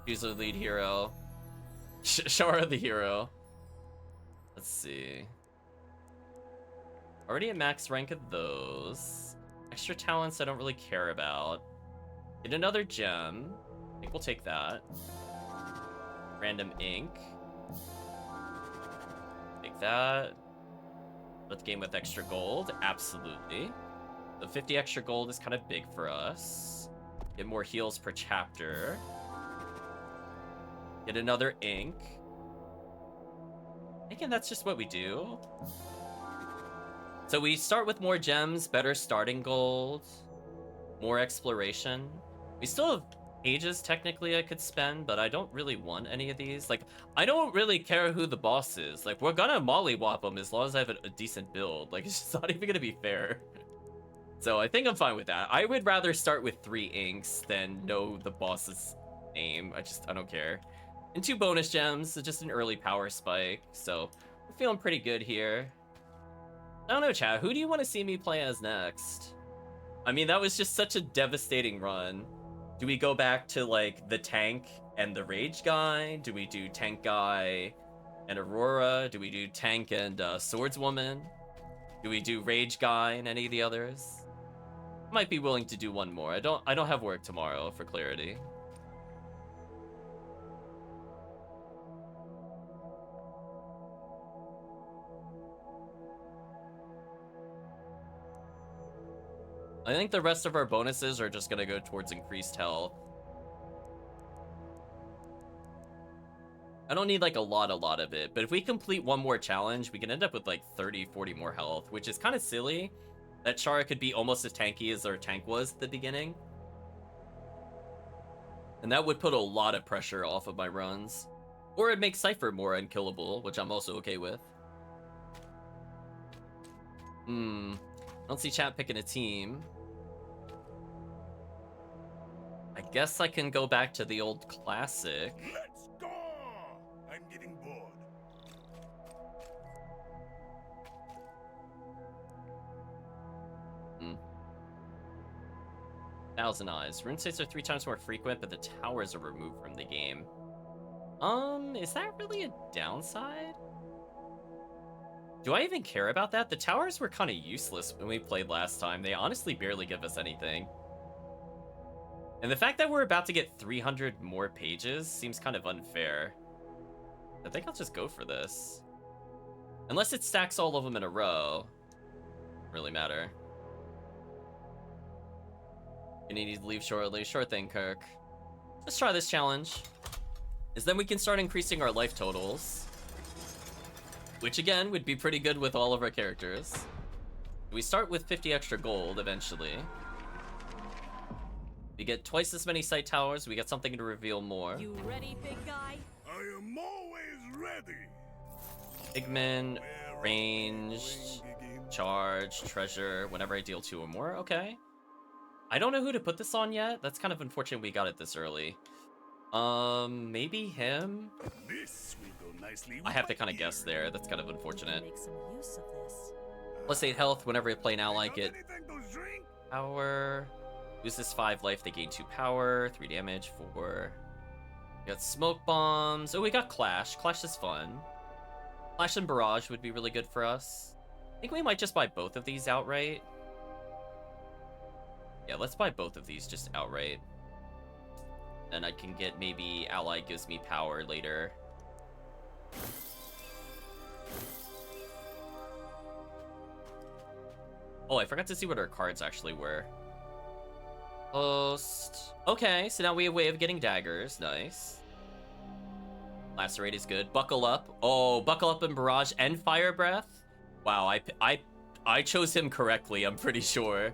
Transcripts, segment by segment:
Choose our lead hero. Sharra the hero. Let's see. Already at max rank of those. Extra talents I don't really care about. Get another gem. I think we'll take that. Random ink. Take that. Let's game with extra gold. Absolutely. The 50 extra gold is kind of big for us. Get more heals per chapter. Get another ink. Thinking that's just what we do. So we start with more gems, better starting gold, more exploration. We still have pages technically I could spend, but I don't really want any of these. Like, I don't really care who the boss is. Like, we're gonna mollywop them as long as I have a decent build. Like, it's just not even gonna be fair. So I think I'm fine with that. I would rather start with 3 inks than know the boss's name. I don't care. And 2 bonus gems, so just an early power spike. So we're feeling pretty good here. I don't know, chat. Who do you want to see me play as next? I mean, that was just such a devastating run. Do we go back to, like, the tank and the rage guy? Do we do tank guy and Aurora? Do we do tank and swordswoman? Do we do rage guy and any of the others? Might be willing to do one more. I don't have work tomorrow, for clarity. I think the rest of our bonuses are just gonna go towards increased health. I don't need like a lot of it, but if we complete one more challenge, we can end up with like 30, 40 more health, which is kind of silly. That Sharra could be almost as tanky as our tank was at the beginning. And that would put a lot of pressure off of my runs. Or it'd make Cypher more unkillable, which I'm also okay with. I don't see chat picking a team. I guess I can go back to the old classic. Let's go! I'm getting bored. Thousand Eyes. Rune states are 3 times more frequent, but the towers are removed from the game. Is that really a downside? Do I even care about that? The towers were kind of useless when we played last time. They honestly barely give us anything. And the fact that we're about to get 300 more pages seems kind of unfair. I think I'll just go for this. Unless it stacks all of them in a row. Doesn't really matter. You need to leave shortly. Sure thing, Kirk. Let's try this challenge. Is then we can start increasing our life totals. Which again, would be pretty good with all of our characters. We start with 50 extra gold eventually. We get twice as many sight towers. We get something to reveal more. You ready, big guy? I am always ready. Pigment, ranged, charge, treasure, whenever I deal 2 or more. Okay. I don't know who to put this on yet. That's kind of unfortunate we got it this early. Maybe him? This will go nicely. I have to kind of guess there. That's kind of unfortunate. Make some use of this. Plus 8 health whenever I play an ally, get Anything to drink? power. Lose this 5 life, they gain 2 power, 3 damage, 4. We got smoke bombs. Oh, we got Clash. Clash is fun. Clash and Barrage would be really good for us. I think we might just buy both of these outright. Yeah, let's buy both of these just outright. Then I can get maybe ally gives me power later. Oh, I forgot to see what our cards actually were. Post. Okay, so now we have a way of getting daggers. Nice. Lacerate is good. Buckle up. Oh, buckle up in Barrage and Fire Breath. Wow, I chose him correctly, I'm pretty sure.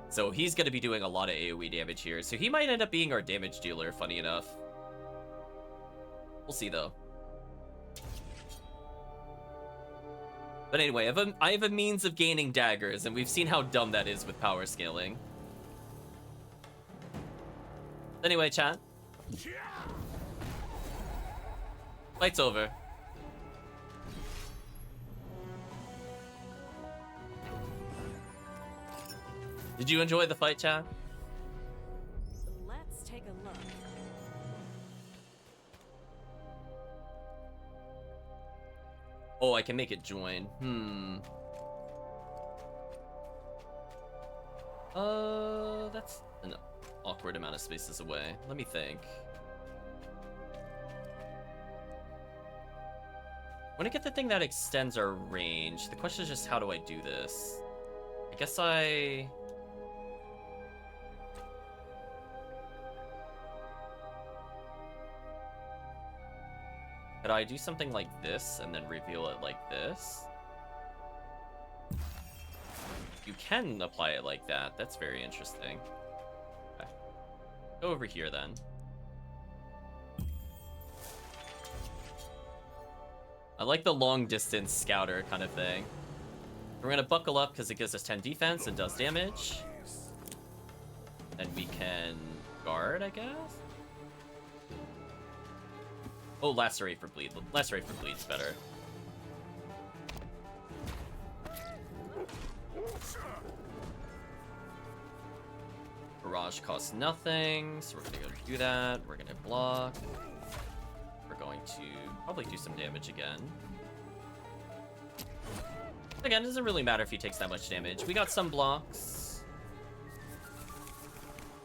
So he's going to be doing a lot of AoE damage here. So he might end up being our damage dealer, funny enough. We'll see, though. But anyway, I have a means of gaining daggers, and we've seen how dumb that is with power scaling. Anyway, chat. Fight's over. Did you enjoy the fight, chat? Let's take a look. Oh, I can make it join. That's an awkward amount of spaces away. Let me think. When I get the thing that extends our range, the question is just how do I do this? I guess could I do something like this and then reveal it like this? You can apply it like that. That's very interesting. Okay. Go over here then. I like the long distance scouter kind of thing. We're gonna buckle up because it gives us 10 defense and does damage. Then we can guard, I guess? Oh, lacerate for bleed. Lacerate for bleed's better. Barrage costs nothing, so we're gonna go do that. We're gonna block. We're going to probably do some damage again. Again, it doesn't really matter if he takes that much damage. We got some blocks.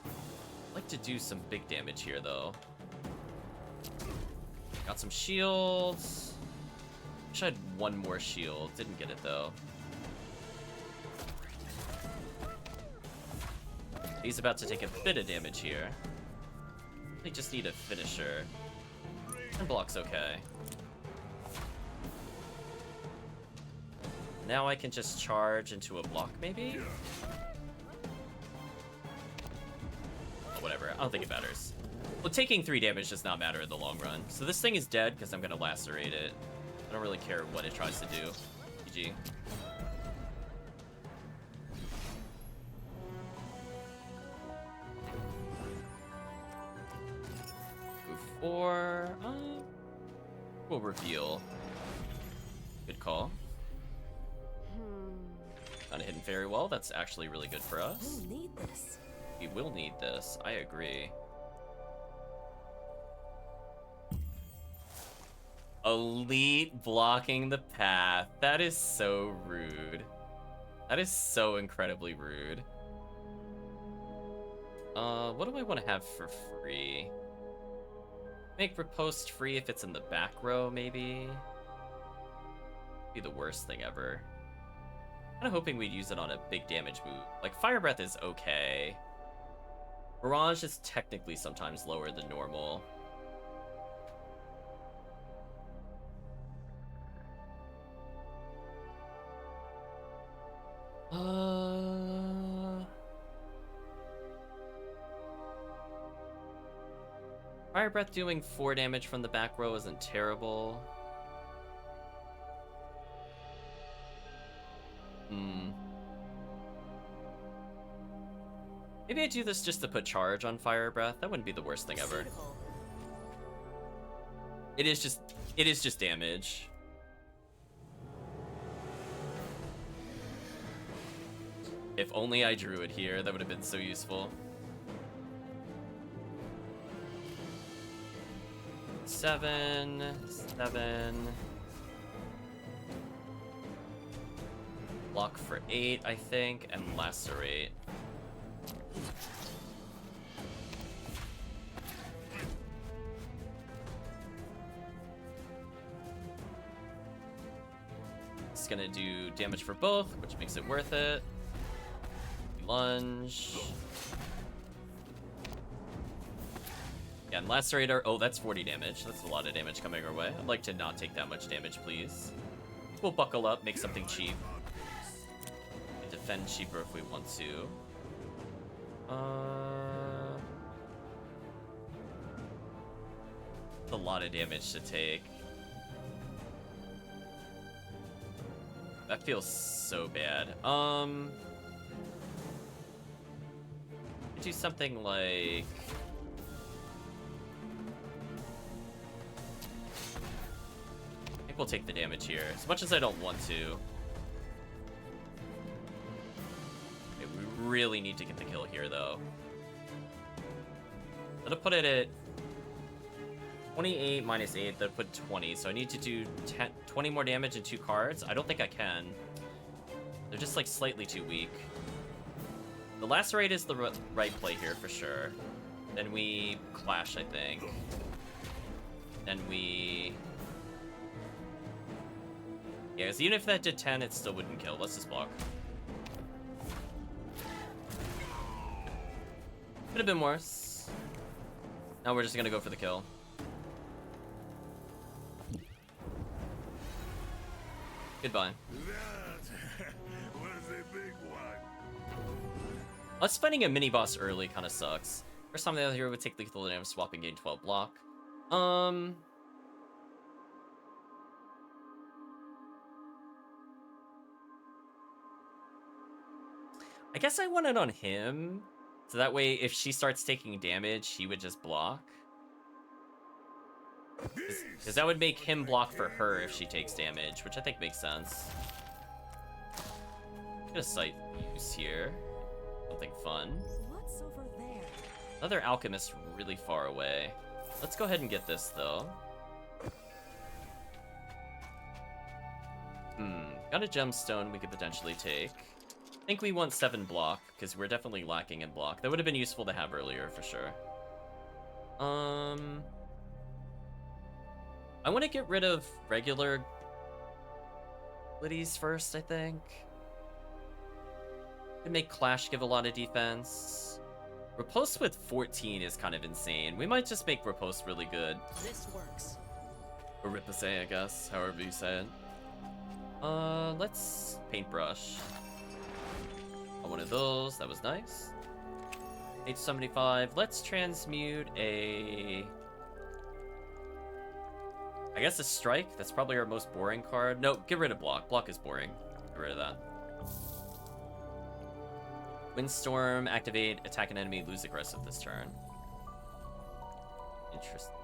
I'd like to do some big damage here, though. Got some shields. Wish I had one more shield. Didn't get it, though. He's about to take a bit of damage here. They just need a finisher. And block's okay. Now I can just charge into a block, maybe? Oh, whatever. I don't think it matters. Well, taking 3 damage does not matter in the long run. So this thing is dead because I'm going to lacerate it. I don't really care what it tries to do. GG. Move 4. We'll reveal. Good call. Not hidden very well. That's actually really good for us. We'll need this. We will need this. I agree. Elite blocking the path. That is so rude. That is so incredibly rude. What do I want to have for free? Make riposte free if it's in the back row, maybe? Be the worst thing ever. Kind of hoping we'd use it on a big damage move. Like, Fire Breath is okay. Barrage is technically sometimes lower than normal. Fire Breath doing 4 damage from the back row isn't terrible. Maybe I do this just to put charge on Fire Breath. That wouldn't be the worst thing ever. It is just damage. If only I drew it here, that would have been so useful. 7. Block for 8, I think, and lacerate. It's gonna do damage for both, which makes it worth it. Lunge. Yeah, and lacerator. Oh, that's 40 damage. That's a lot of damage coming our way. I'd like to not take that much damage, please. We'll buckle up, make something cheap. Defend cheaper if we want to. A lot of damage to take. That feels so bad. Do something like... I think we'll take the damage here, as much as I don't want to. Okay, we really need to get the kill here, though. I'm gonna put it at 28 minus 8, that put 20. So I need to do 20 more damage in 2 cards. I don't think I can. They're just like slightly too weak. The Lacerate is the right play here for sure. Then we Clash, I think. Then we... Yeah, because even if that did 10, it still wouldn't kill. Let's just block. Could have been worse. Now we're just gonna go for the kill. Goodbye. That was a big one. Us fighting a mini boss early kind of sucks. First time the other hero would take lethal damage, swap and gain 12 block. I guess I want it on him, so that way if she starts taking damage, he would just block. Because that would make him block for her if she takes damage, which I think makes sense. Get a sight use here. Something fun. What's over there? Another alchemist really far away. Let's go ahead and get this though. Got a gemstone we could potentially take. I think we want 7 block, because we're definitely lacking in block. That would have been useful to have earlier for sure. I want to get rid of regular Liddies first, I think. Could make Clash give a lot of defense. Riposte with 14 is kind of insane. We might just make Riposte really good. This works. Or Riposte, I guess, however you say it. Let's Paintbrush. One of those, that was nice. 875. Let's transmute a... I guess a Strike. That's probably our most boring card. No, get rid of Block. Block is boring. Get rid of that. Windstorm, activate, attack an enemy, lose aggressive this turn. Interesting.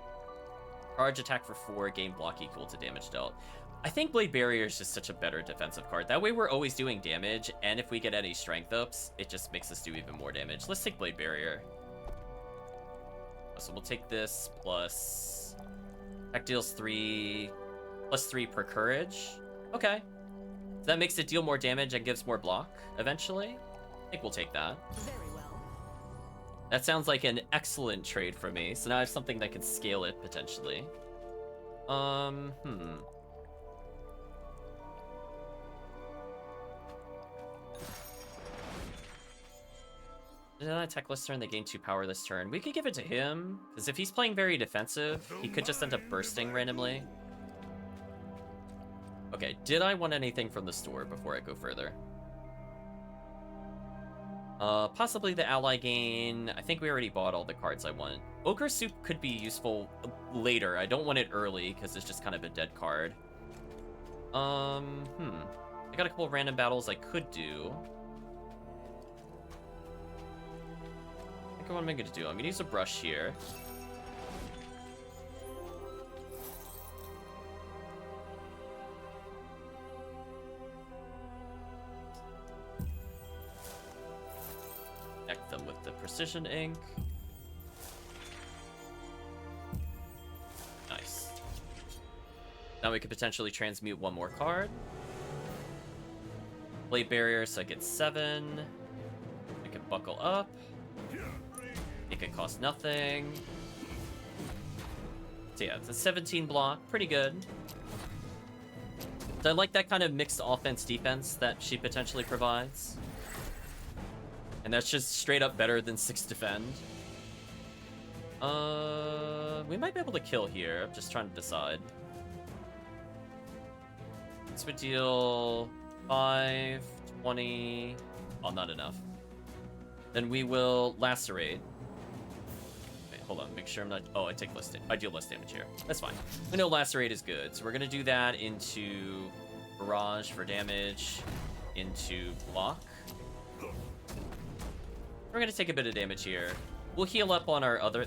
Charge attack for 4, gain block equal to damage dealt. I think Blade Barrier is just such a better defensive card. That way we're always doing damage, and if we get any strength ups, it just makes us do even more damage. Let's take Blade Barrier. So we'll take this plus... Attack deals 3... plus 3 per courage. Okay. So that makes it deal more damage and gives more block, eventually. I think we'll take that. Very well. That sounds like an excellent trade for me. So now I have something that could scale it, potentially. Did I attack this turn? They gain 2 power this turn. We could give it to him, because if he's playing very defensive, he could just end up bursting randomly. Okay, did I want anything from the store before I go further? Possibly the ally gain. I think we already bought all the cards I want. Ogre Soup could be useful later. I don't want it early, because it's just kind of a dead card. I got a couple random battles I could do. What am I going to do? I'm going to use a brush here. Deck them with the precision ink. Nice. Now we could potentially transmute 1 more card. Blade Barrier, so I get 7. I can buckle up. It can cost nothing. So yeah, it's a 17 block. Pretty good. So I like that kind of mixed offense-defense that she potentially provides. And that's just straight up better than 6 defend. We might be able to kill here. I'm just trying to decide. This would deal 5, 20... Oh, not enough. Then we will Lacerate. Hold on, make sure I'm not... Oh, I take less I deal less damage here. That's fine. We know Lacerate is good, so we're gonna do that into Barrage for damage, into Block. We're gonna take a bit of damage here. We'll heal up on our other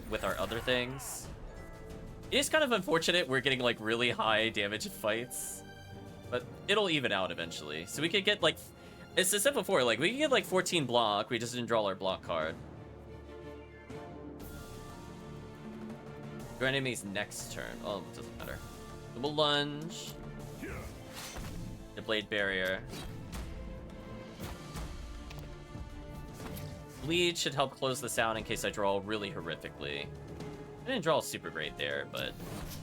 things. It is kind of unfortunate we're getting like really high damage fights, but it'll even out eventually. So we could get like... As I said before, like we could get like 14 block, we just didn't draw our block card. Your enemy's next turn. Oh, it doesn't matter. Double lunge. The blade barrier. Bleed should help close this out in case I draw really horrifically. I didn't draw super great there, but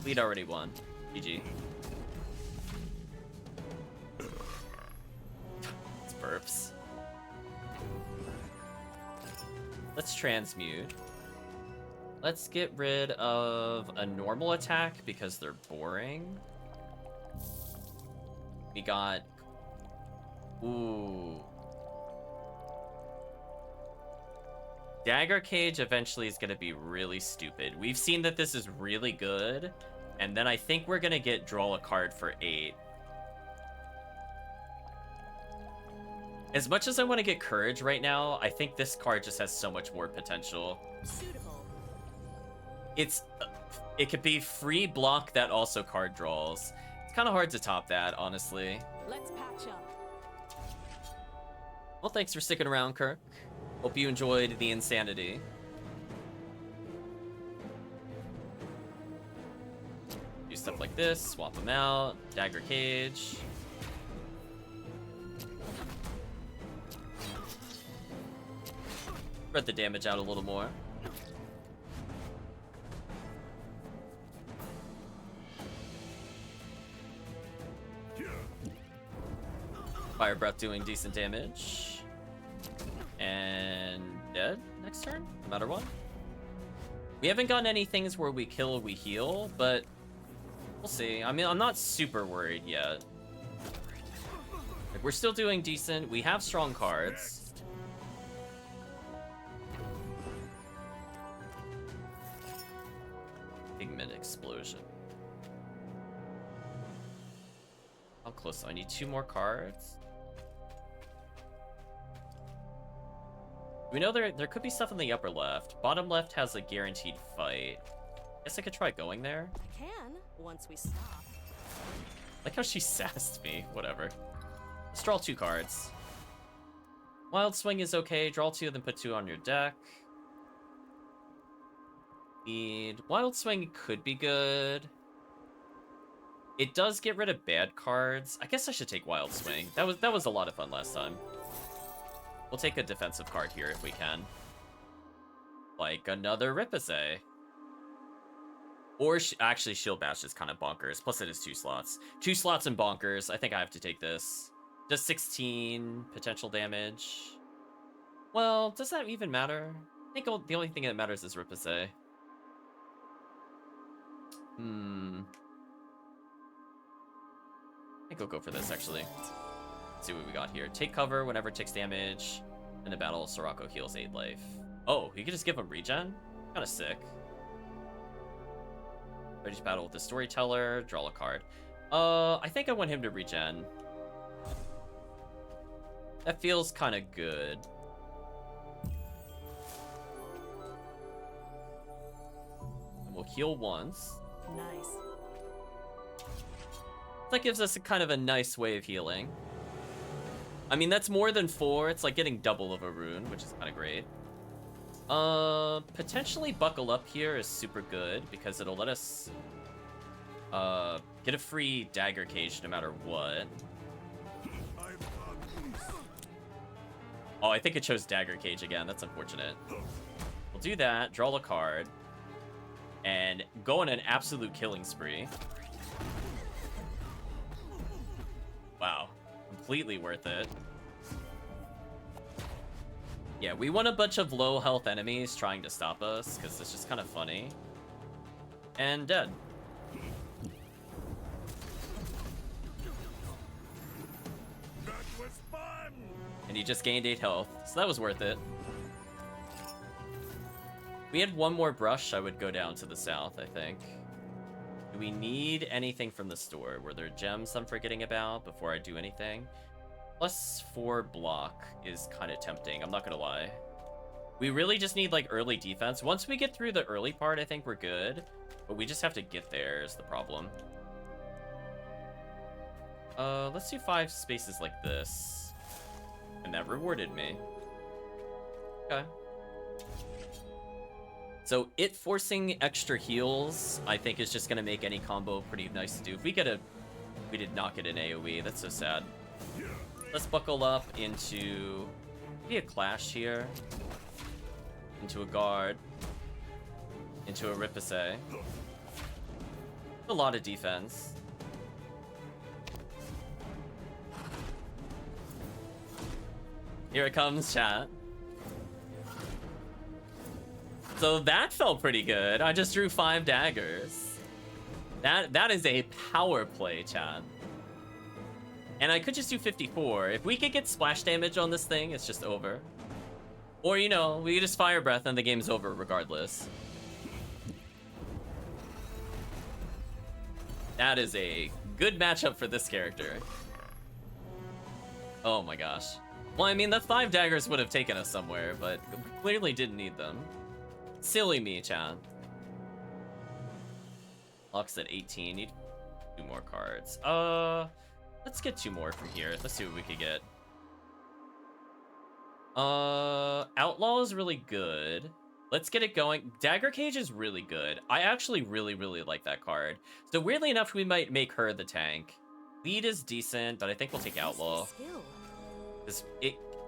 Bleed already won. GG. It's burps. Let's transmute. Let's get rid of a normal attack because they're boring. We got... Ooh. Dagger Cage eventually is going to be really stupid. We've seen that this is really good, and then I think we're going to get draw a card for 8. As much as I want to get Courage right now, I think this card just has so much more potential. Suitable. It could be free block that also card draws. It's kind of hard to top that, honestly. Let's patch up. Well, thanks for sticking around, Kirk. Hope you enjoyed the insanity. Do stuff like this, swap them out, Dagger Cage. Spread the damage out a little more. Fire Breath doing decent damage. And dead next turn, no matter what. We haven't gotten any things where we kill, we heal, but we'll see. I mean, I'm not super worried yet. Like, we're still doing decent. We have strong cards. Pigment Explosion. How close? I need 2 more cards. We know there could be stuff in the upper left. Bottom left has a guaranteed fight. Guess I could try going there. I can, once we stop. Like how she sassed me. Whatever. Let's draw 2 cards. Wild Swing is okay. Draw 2, then put 2 on your deck. Wild Swing could be good. It does get rid of bad cards. I guess I should take Wild Swing. That was a lot of fun last time. We'll take a defensive card here if we can. Like another Ripazay. Or actually Shield Bash is kind of bonkers. Plus it is 2 slots. 2 slots and bonkers. I think I have to take this. Does 16 potential damage. Well, does that even matter? I think the only thing that matters is Ripazay. I think I'll go for this, actually. Let's see what we got here. Take cover whenever it takes damage. In the battle, Sorroco heals 8 life. Oh, you could just give him regen? Kind of sick. Ready to battle with the Storyteller. Draw a card. I think I want him to regen. That feels kind of good. And we'll heal once. Nice. That gives us a kind of a nice way of healing. I mean, that's more than 4. It's like getting double of a rune, which is kind of great. Potentially Buckle Up here is super good because it'll let us get a free Dagger Cage no matter what. Oh, I think it chose Dagger Cage again. That's unfortunate. We'll do that, draw a card, and go on an absolute killing spree. Wow. Completely worth it. Yeah, we want a bunch of low health enemies trying to stop us, because it's just kind of funny. And dead. That was fun! And he just gained 8 health, so that was worth it. If we had one more brush, I would go down to the south, I think. Do we need anything from the store? Were there gems I'm forgetting about before I do anything? +4 block is kind of tempting, I'm not gonna lie. We really just need like early defense. Once we get through the early part, I think we're good. But we just have to get there is the problem. Let's do 5 spaces like this. And that rewarded me. Okay. So it forcing extra heals, I think, is just gonna make any combo pretty nice to do. If we get a, we did not get an AoE. That's so sad. Let's buckle up into maybe a clash here, into a guard, into a Ripase. A lot of defense. Here it comes, chat. So that felt pretty good. I just drew 5 daggers. That is a power play, chat. And I could just do 54. If we could get splash damage on this thing, it's just over. Or, you know, we could just fire breath and the game's over regardless. That is a good matchup for this character. Oh my gosh. Well, I mean, the 5 daggers would have taken us somewhere, but clearly didn't need them. Silly me, chan. Locks at 18. Need 2 more cards. Let's get 2 more from here. Let's see what we could get. Outlaw is really good. Let's get it going. Dagger Cage is really good. I actually really like that card. So weirdly enough, we might make her the tank. Lead is decent, but I think we'll take Outlaw. Because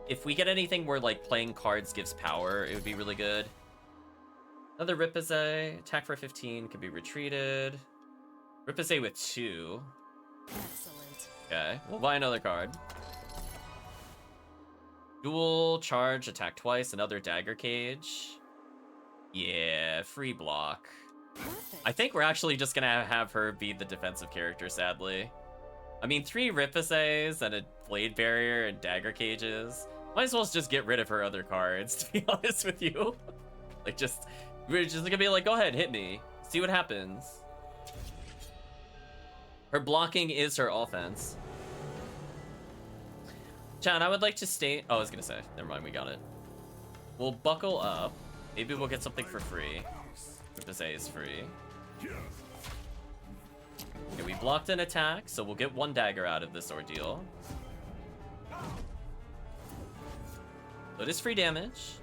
if we get anything where like playing cards gives power, it would be really good. Another Ripase. Attack for 15, could be retreated. Ripase with 2. Excellent. Okay, we'll buy another card. Dual, charge, attack twice, another Dagger Cage. Yeah, free block. Perfect. I think we're actually just gonna have her be the defensive character, sadly. I mean, 3 Ripases and a Blade Barrier and Dagger Cages. Might as well just get rid of her other cards, to be honest with you. Like, we're just gonna be like, go ahead, hit me. See what happens. Her blocking is her offense. Chan, I would like to state... Oh, I was gonna say. Never mind, we got it. We'll buckle up. Maybe we'll get something for free. Ripase is free. Okay, we blocked an attack, so we'll get 1 dagger out of this ordeal. So it is free damage.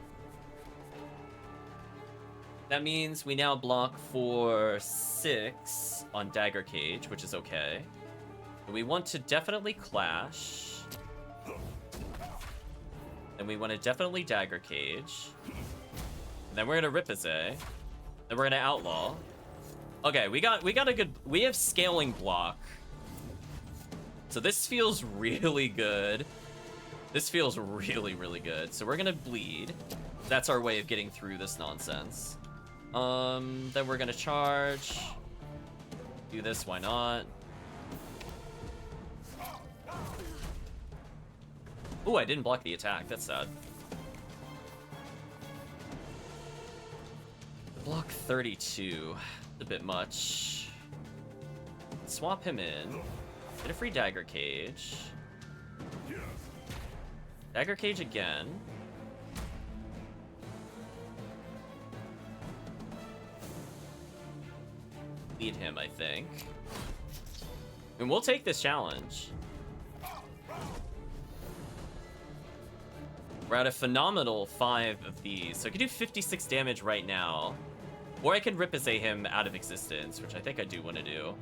That means we now block for 6 on Dagger Cage, which is okay. And we want to definitely clash. And we want to definitely Dagger Cage. And then we're gonna Ripase. Then we're gonna Outlaw. Okay, we got a good... We have scaling block. So this feels really good. This feels really good. So we're gonna bleed. That's our way of getting through this nonsense. Then we're gonna charge. Do this, why not? Ooh, I didn't block the attack. That's sad. Block 32. A bit much. Swap him in. Get a free Dagger Cage. Dagger Cage again. Lead him, I think. And we'll take this challenge. We're at a phenomenal 5 of these. So I can do 56 damage right now. Or I can Ripase him out of existence, which I think I do want to do.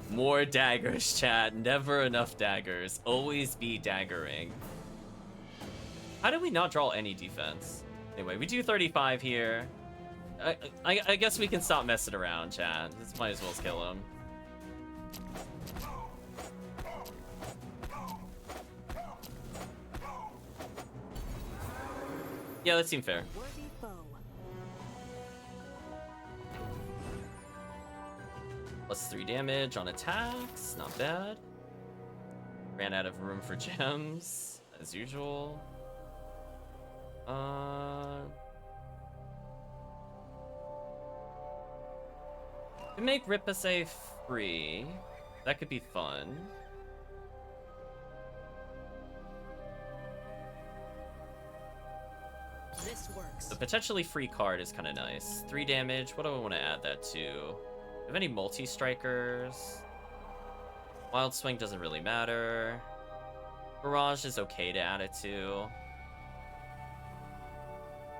More daggers, chat. Never enough daggers. Always be daggering. How do we not draw any defense? Anyway, we do 35 here. I guess we can stop messing around, chat. This might as well kill him. Yeah, that seemed fair. Worthy foe. Plus 3 damage on attacks. Not bad. Ran out of room for gems, as usual. We make Ripase free. That could be fun. This works. The potentially free card is kind of nice. 3 damage. What do I want to add that to? have any multi-strikers? Wild Swing doesn't really matter. Barrage is okay to add it to.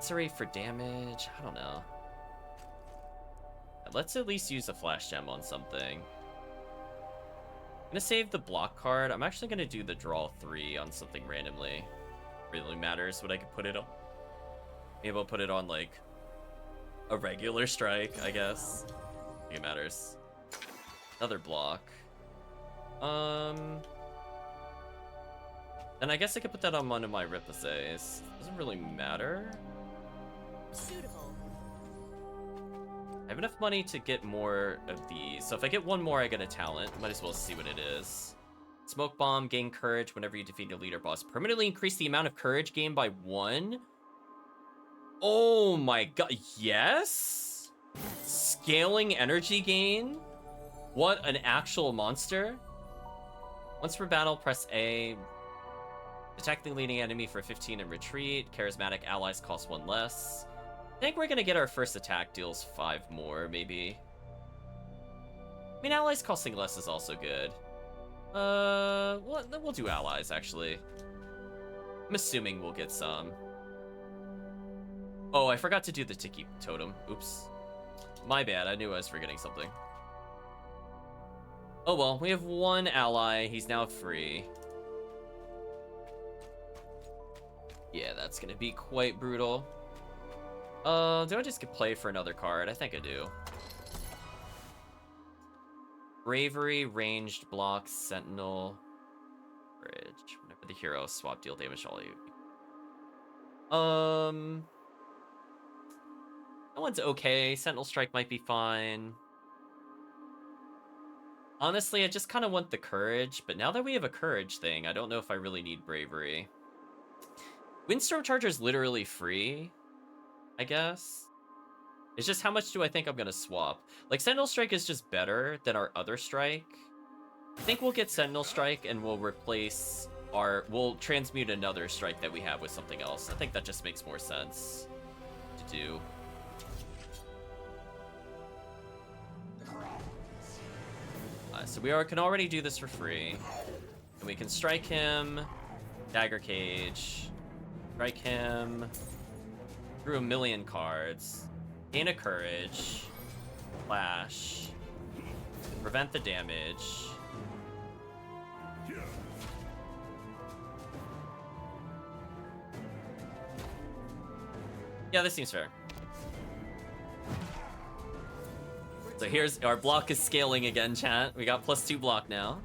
Sorry for damage. I don't know. Let's at least use a flash gem on something. I'm gonna save the block card. I'm actually gonna do the draw 3 on something randomly. Really matters what I could put it on. Maybe I'll put it on like a regular strike, I guess. I think it matters. Another block. And I guess I could put that on one of my Riposaes. Doesn't really matter. Suitable. I have enough money to get more of these. So if I get one more, I get a talent. Might as well see what it is. Smoke Bomb, gain courage whenever you defeat a leader boss. Permanently increase the amount of courage gained by 1. Oh my god, yes? Scaling energy gain? What an actual monster. Once per battle, press A. Attack the leading enemy for 15 and retreat. Charismatic allies cost 1 less. I think we're gonna get our first attack deals 5 more, maybe. I mean, allies costing less is also good. We'll do allies, actually. I'm assuming we'll get some. Oh, I forgot to do the Tiki Totem. Oops. My bad, I knew I was forgetting something. Oh well, we have 1 ally. He's now free. Yeah, that's gonna be quite brutal. Do I just get play for another card? I think I do. Bravery, ranged, blocks, sentinel, bridge. Whenever the hero swap deal damage to all you. That one's okay. Sentinel strike might be fine. Honestly, I just kind of want the courage, but now that we have a courage thing, I don't know if I really need bravery. Windstorm Charger's literally free, I guess. It's just how much do I think I'm gonna swap? Like, Sentinel Strike is just better than our other strike. I think we'll get Sentinel Strike and we'll replace we'll transmute another strike that we have with something else. I think that just makes more sense to do. So we can already do this for free. And we can strike him, Dagger Cage, strike him, through a million cards, gain a courage, flash, prevent the damage. Yeah, this seems fair. So here's our block is scaling again, chat. We got +2 block now.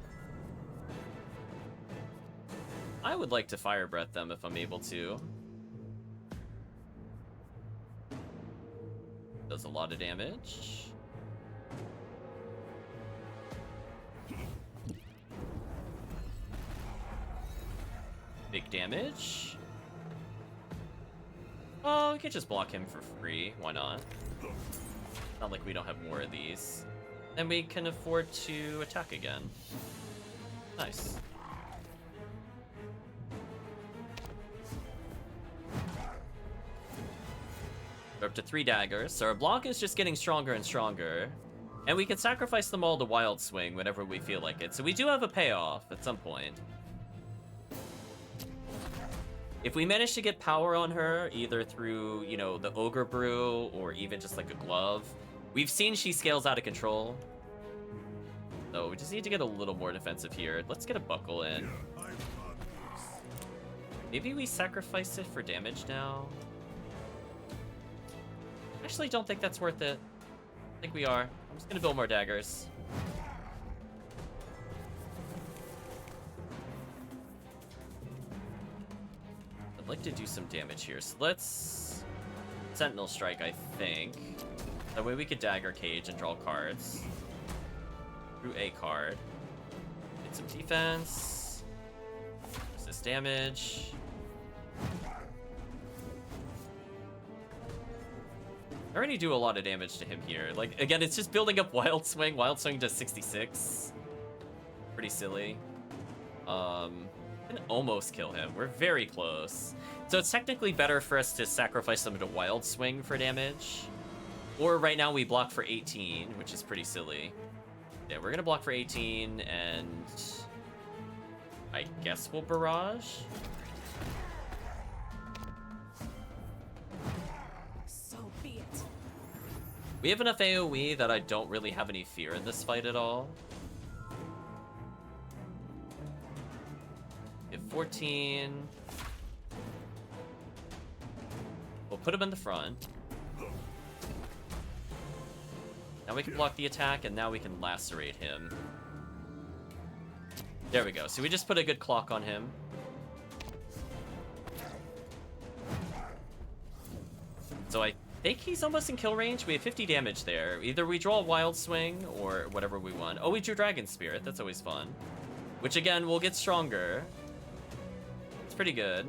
I would like to fire breath them if I'm able to. Does a lot of damage. Big damage. Oh, we could just block him for free. Why not? Not like we don't have more of these. And we can afford to attack again. Nice. We're up to 3 daggers, so our block is just getting stronger and stronger. And we can sacrifice them all to Wild Swing whenever we feel like it. So we do have a payoff at some point. If we manage to get power on her, either through, you know, the Ogre Brew or even just like a glove, we've seen she scales out of control. So we just need to get a little more defensive here. Let's get a buckle in. Maybe we sacrifice it for damage now. Actually, don't think that's worth it. I think we are. I'm just gonna build more daggers. I'd like to do some damage here. So let's Sentinel Strike, I think. That way we could Dagger Cage and draw cards. Through a card. Get some defense. Resist damage. I already do a lot of damage to him here. Like, again, it's just building up Wild Swing. Wild Swing does 66. Pretty silly. Can almost kill him. We're very close. So it's technically better for us to sacrifice them to Wild Swing for damage. Or right now we block for 18, which is pretty silly. Yeah, we're gonna block for 18, and I guess we'll barrage. So be it. We have enough AoE that I don't really have any fear in this fight at all. We have 14. We'll put him in the front. Now we can block the attack, and now we can lacerate him. There we go. So we just put a good clock on him. So I think he's almost in kill range. We have 50 damage there. Either we draw a Wild Swing or whatever we want. Oh, we drew Dragon Spirit. That's always fun. Which, again, will get stronger. It's pretty good.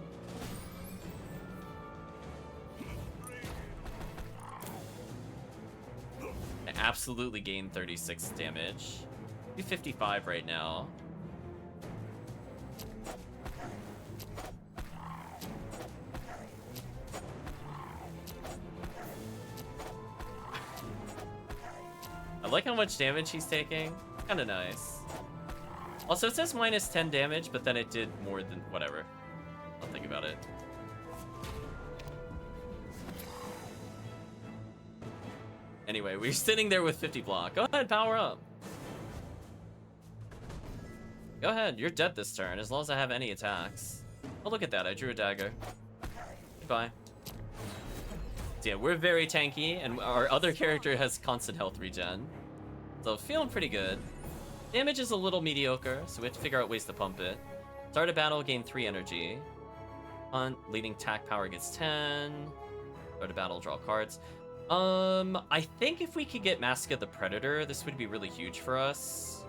I absolutely gained 36 damage. Do 55 right now. I like how much damage he's taking. Kinda nice. Also, it says minus 10 damage, but then it did more than... whatever. I'll think about it. Anyway, we're sitting there with 50 block. Go ahead, power up. Go ahead, you're dead this turn, as long as I have any attacks. Oh, look at that, I drew a dagger. Goodbye. So yeah, we're very tanky, and our other character has constant health regen. So feeling pretty good. Damage is a little mediocre, so we have to figure out ways to pump it. Start a battle, gain 3 energy. Hunt, leading attack power gets 10. Start a battle, draw cards. I think if we could get Mask of the Predator, this would be really huge for us.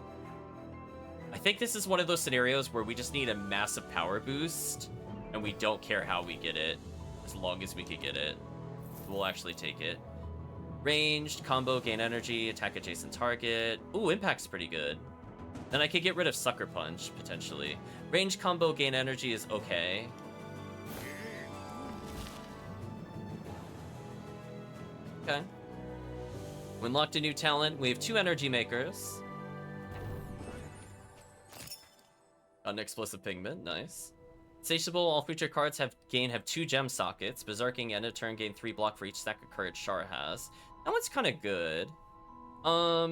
I think this is one of those scenarios where we just need a massive power boost, and we don't care how we get it, as long as we could get it. We'll actually take it. Ranged, combo, gain energy, attack adjacent target. Ooh, impact's pretty good. Then I could get rid of Sucker Punch, potentially. Ranged combo, gain energy is okay. Okay. We unlocked a new talent. We have 2 energy makers. An explosive pigment, nice. Insatiable, all future cards have 2 gem sockets. Berserking, end of turn, gain 3 block for each stack of courage Sharra has. That one's kind of good. All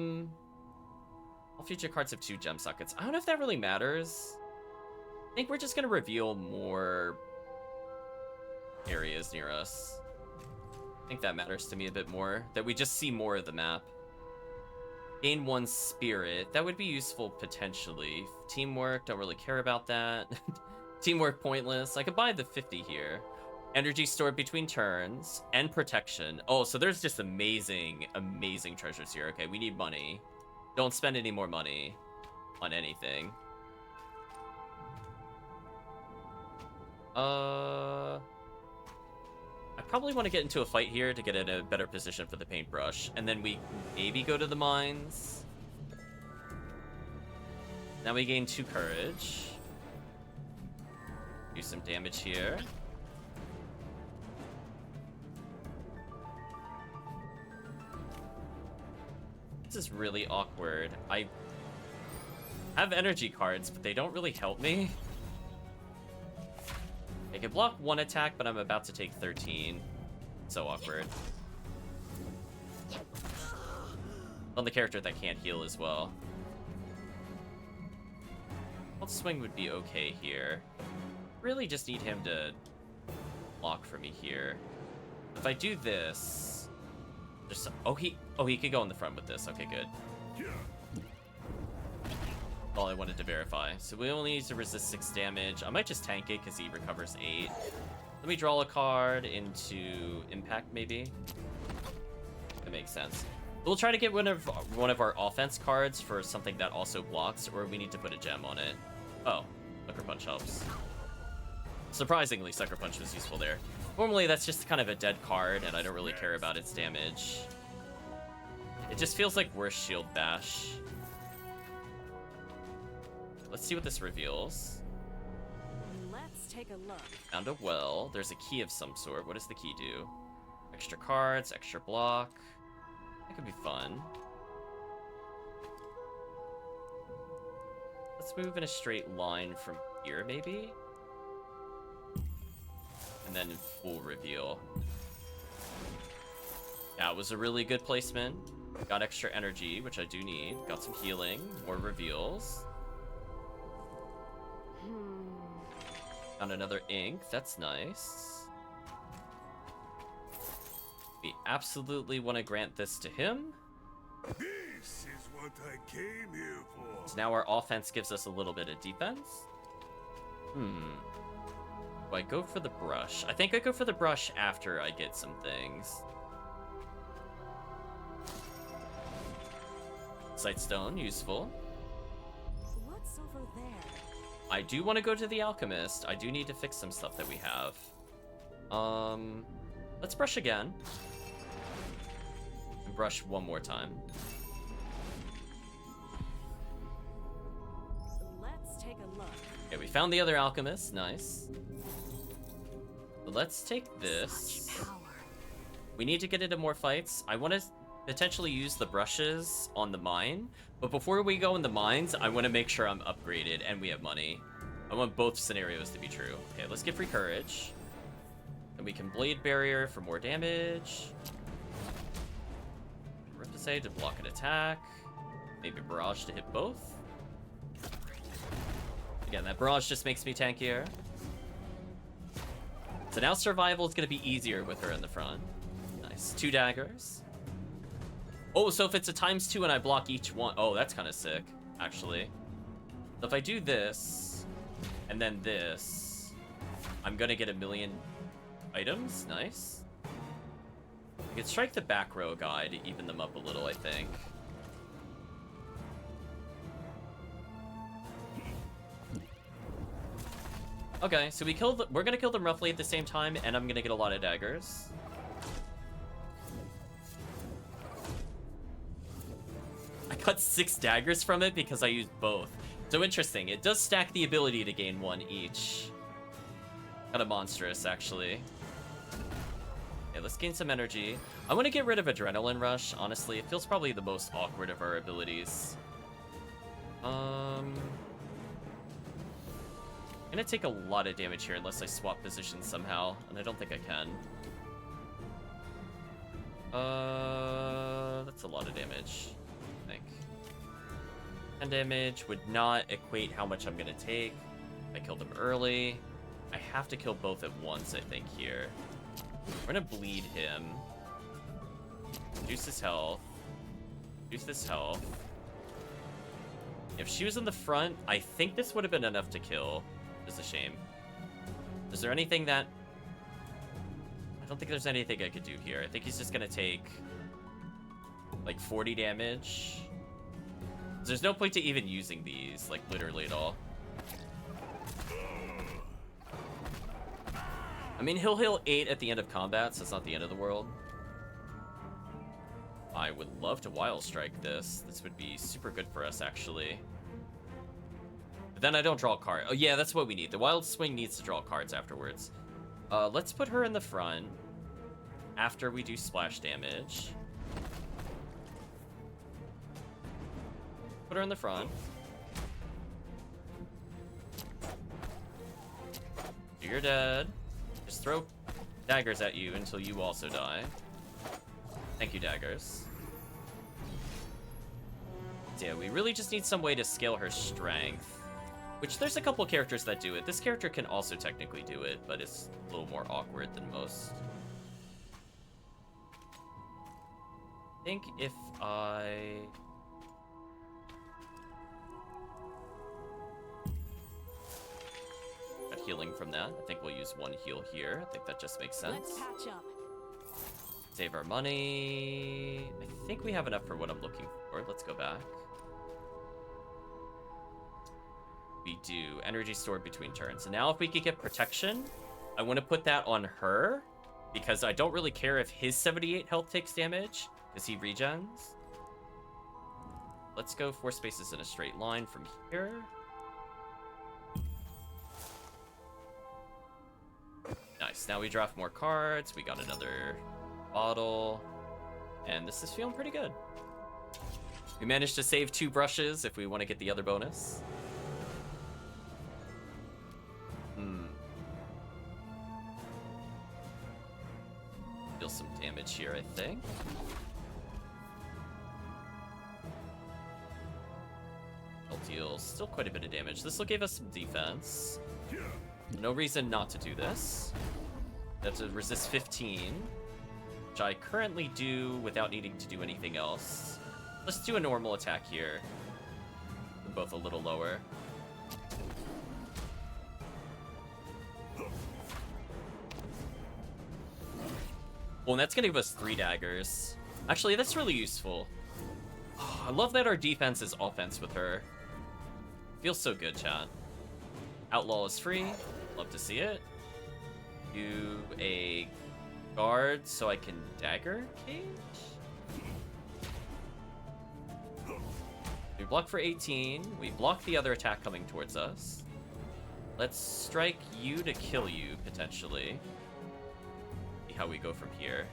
future cards have 2 gem sockets. I don't know if that really matters. I think we're just gonna reveal more areas near us. I think that matters to me a bit more. That we just see more of the map. Gain 1 spirit. That would be useful potentially. Teamwork, don't really care about that. Teamwork pointless. I could buy the 50 here. Energy stored between turns. And protection. Oh, so there's just amazing, amazing treasures here. Okay, we need money. Don't spend any more money on anything. I probably want to get into a fight here to get in a better position for the paintbrush. And then we maybe go to the mines. Now we gain 2 courage. Do some damage here. This is really awkward. I have energy cards, but they don't really help me. I can block 1 attack, but I'm about to take 13. So awkward. On the character that can't heal as well. Well, swing would be okay here. Really just need him to block for me here. If I do this, just he could go in the front with this. Okay, good. All I wanted to verify. So we only need to resist 6 damage. I might just tank it because he recovers 8. Let me draw a card into impact, maybe. That makes sense. We'll try to get one of our offense cards for something that also blocks, or we need to put a gem on it. Oh, Sucker Punch helps. Surprisingly, Sucker Punch was useful there. Normally, that's just kind of a dead card, and I don't really care about its damage. It just feels like worse Shield Bash. Let's see what this reveals. Let's take a look. Found a well. There's a key of some sort. What does the key do? Extra cards, extra block. That could be fun. Let's move in a straight line from here, maybe? And then full reveal. That was a really good placement. Got extra energy, which I do need. Got some healing, more reveals. Found another ink, that's nice. We absolutely want to grant this to him. This is what I came here for. So now our offense gives us a little bit of defense. Do I go for the brush? I think I go for the brush after I get some things. Sightstone, useful. What's over there? I do want to go to the alchemist. I do need to fix some stuff that we have. Let's brush again. And brush one more time. Let's take a look. Okay, we found the other alchemist. Nice. But let's take this. Such power. We need to get into more fights. I want to potentially use the brushes on the mine. But before we go in the mines, I want to make sure I'm upgraded and we have money. I want both scenarios to be true. Okay, let's get free courage. And we can blade barrier for more damage. Riptide to block an attack. Maybe barrage to hit both. Again, that barrage just makes me tankier. So now survival is going to be easier with her in the front. Nice. 2 daggers. Oh, so if it's a ×2 and I block each one... Oh, that's kind of sick, actually. So if I do this, and then this, I'm going to get 1,000,000 items. Nice. I could strike the back row guy to even them up a little, I think. Okay, so we're gonna kill them roughly at the same time, and I'm gonna get a lot of daggers. I got 6 daggers from it because I used both. So interesting, it does stack the ability to gain 1 each. Kind of monstrous, actually. Okay, let's gain some energy. I want to get rid of Adrenaline Rush, honestly. It feels probably the most awkward of our abilities. I'm gonna take a lot of damage here unless I swap positions somehow, and I don't think I can. That's a lot of damage, I think. 10 damage would not equate how much I'm gonna take. I killed him early. I have to kill both at once, I think, here. We're gonna bleed him. Reduce his health. Reduce this health. If she was in the front, I think this would have been enough to kill. It's a shame. Is there anything that... I don't think there's anything I could do here. I think he's just gonna take like 40 damage. There's no point to even using these, like literally at all. I mean, he'll heal 8 at the end of combat, so it's not the end of the world. I would love to Wild Strike this. This would be super good for us, actually. But then I don't draw a card. Oh, yeah, that's what we need. The Wild Swing needs to draw cards afterwards. Let's put her in the front after we do splash damage. Put her in the front. You're dead. Just throw daggers at you until you also die. Thank you, daggers. Yeah, we really just need some way to scale her strength. Which, there's a couple characters that do it. This character can also technically do it, but it's a little more awkward than most. I think if I... got healing from that. I think we'll use 1 heal here. I think that just makes sense. Let's patch up. Save our money. I think we have enough for what I'm looking for. Let's go back. We do. Energy stored between turns. And now if we could get protection, I want to put that on her because I don't really care if his 78 health takes damage because he regens. Let's go 4 spaces in a straight line from here. Nice. Now we draft more cards. We got another bottle. And this is feeling pretty good. We managed to save 2 brushes if we want to get the other bonus. Deal some damage here, I think. I'll deal still quite a bit of damage. This will give us some defense. No reason not to do this. That's a resist 15, which I currently do without needing to do anything else. Let's do a normal attack here. They're both a little lower. Well, and that's gonna give us 3 daggers. Actually, that's really useful. Oh, I love that our defense is offense with her. Feels so good, chat. Outlaw is free. Love to see it. Do a guard so I can dagger cage? We block for 18. We block the other attack coming towards us. Let's strike you to kill you, potentially. See how we go from here.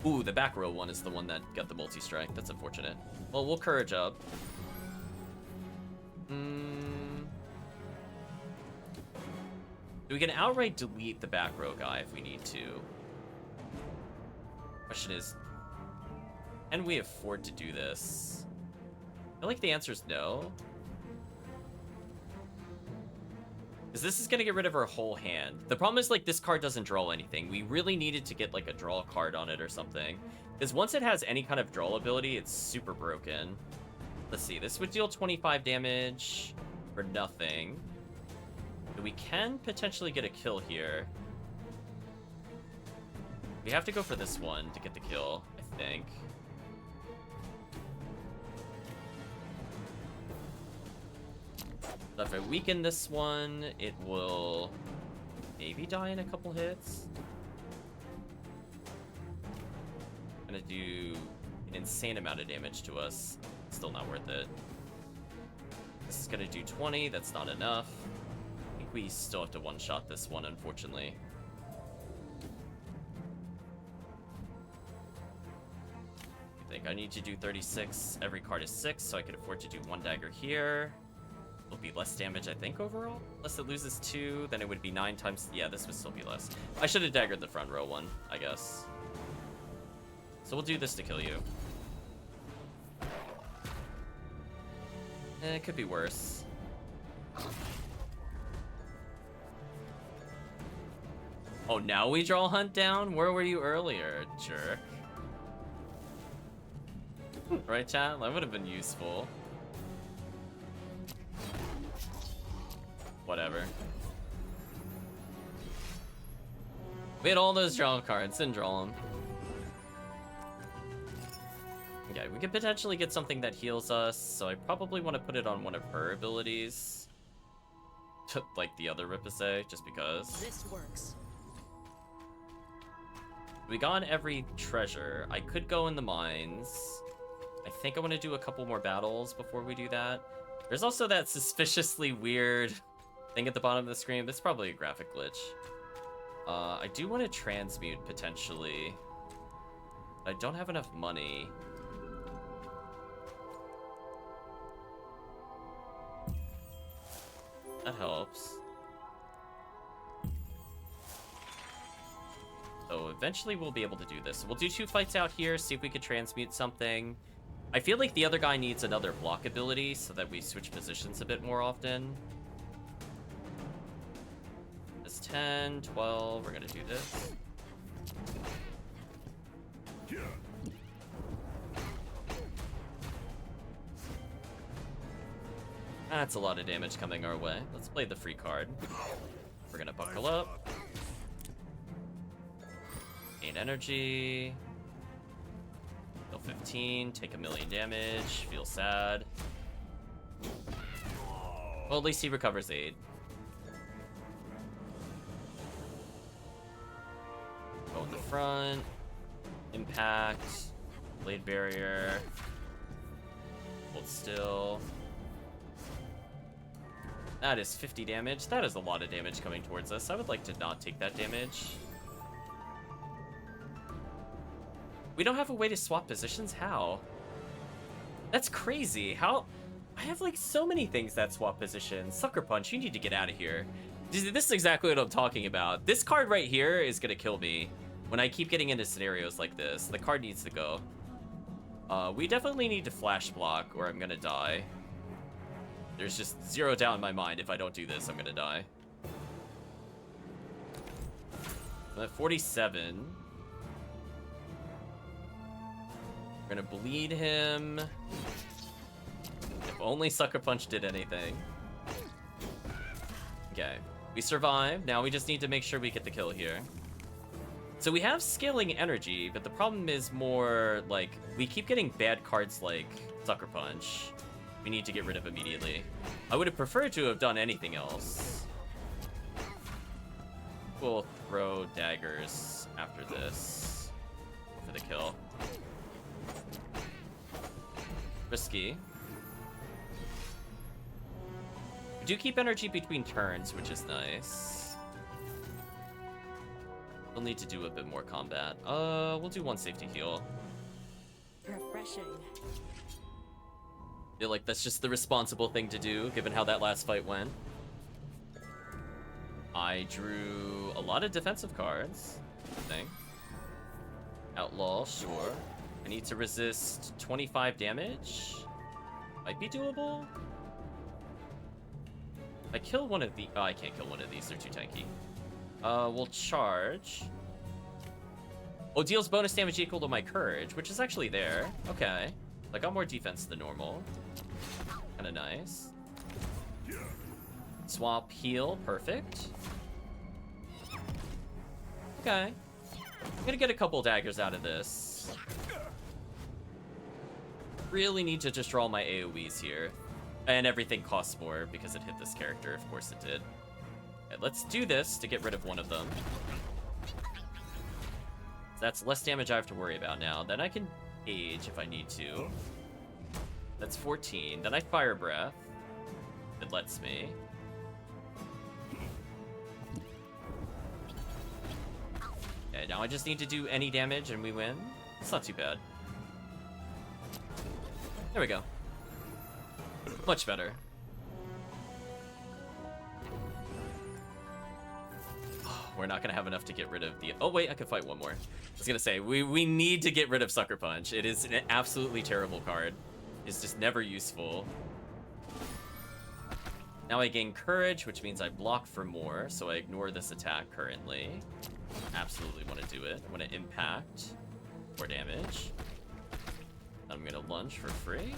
Ooh, the back row one is the one that got the multi-strike. That's unfortunate. Well, we'll courage up. We can outright delete the back row guy if we need to. Question is, can we afford to do this? I feel like the answer is no. Because this is going to get rid of our whole hand. The problem is, like, this card doesn't draw anything. We really needed to get, like, a draw card on it or something. Because once it has any kind of draw ability, it's super broken. Let's see. This would deal 25 damage for nothing. We can potentially get a kill here. We have to go for this one to get the kill, I think. So if I weaken this one, it will maybe die in a couple hits. Gonna do an insane amount of damage to us. Still not worth it. This is gonna do 20, that's not enough. I think we still have to one-shot this one, unfortunately. I think I need to do 36. Every card is 6, so I could afford to do 1 dagger here. It'll be less damage, I think, overall. Unless it loses 2, then it would be 9 times... Yeah, this would still be less. I should have daggered the front row one, I guess. So we'll do this to kill you. It could be worse. Oh, now we draw Hunt down? Where were you earlier, jerk? Right, chat? That would have been useful. Whatever. We had all those draw cards, didn't draw them. Okay, we could potentially get something that heals us, so I probably want to put it on one of her abilities. Like the other Ripase, just because. This works. We got every treasure. I could go in the mines. I think I want to do a couple more battles before we do that. There's also that suspiciously weird thing at the bottom of the screen. That's probably a graphic glitch. I do want to transmute, potentially. I don't have enough money. That helps. So eventually we'll be able to do this. We'll do 2 fights out here, see if we can transmute something. I feel like the other guy needs another block ability so that we switch positions a bit more often. This 10, 12, we're gonna do this. That's a lot of damage coming our way. Let's play the free card. We're gonna buckle up. Gain energy. Heal 15, take 1,000,000 damage, feel sad. Well, at least he recovers 8. Go in the front. Impact. Blade barrier. Hold still. That is 50 damage. That is a lot of damage coming towards us. I would like to not take that damage. We don't have a way to swap positions? How? That's crazy. How? I have like so many things that swap positions. Sucker Punch, you need to get out of here. This is exactly what I'm talking about. This card right here is gonna kill me when I keep getting into scenarios like this. The card needs to go. We definitely need to flash block or I'm gonna die. There's just zero doubt in my mind if I don't do this, I'm gonna die. I'm at 47. We're gonna bleed him. If only Sucker Punch did anything. Okay, we survived. Now we just need to make sure we get the kill here. So we have scaling energy, but the problem is more like we keep getting bad cards like Sucker Punch. We need to get rid of immediately. I would have preferred to have done anything else. We'll throw daggers after this for the kill. Risky. We do keep energy between turns, which is nice. We'll need to do a bit more combat. We'll do one safety heal. Refreshing. Feel like that's just the responsible thing to do, given how that last fight went. I drew a lot of defensive cards, I think. Outlaw, sure. I need to resist 25 damage. Might be doable. I kill one of the... Oh, I can't kill one of these. They're too tanky. We'll charge. Oh, deals bonus damage equal to my courage, which is actually there. Okay. I got more defense than normal. Kinda nice. Swap heal. Perfect. Okay. I'm gonna get a couple daggers out of this. Really need to just draw my AoEs here. And everything costs more because it hit this character. Of course it did. Okay, let's do this to get rid of one of them. So that's less damage I have to worry about now. Then I can age if I need to. That's 14. Then I Fire Breath. It lets me. Okay, now I just need to do any damage and we win. It's not too bad. There we go. Much better. We're not gonna have enough to get rid of the... Oh wait, I could fight one more. I was gonna say, we need to get rid of Sucker Punch. It is an absolutely terrible card. It's just never useful. Now I gain Courage, which means I block for more, so I ignore this attack currently. Absolutely want to do it. I want to impact for damage. I'm gonna lunge for free.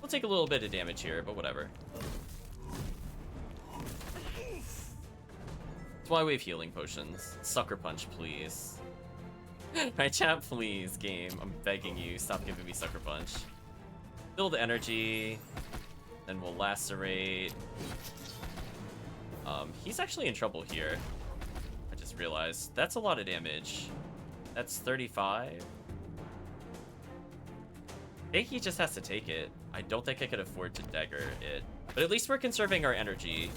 We'll take a little bit of damage here, but whatever. That's why we have healing potions. Sucker Punch, please. My chat, please, game. I'm begging you, stop giving me Sucker Punch. Build energy, then we'll lacerate. He's actually in trouble here. I just realized. That's a lot of damage. That's 35. I think he just has to take it. I don't think I could afford to dagger it. But at least we're conserving our energy.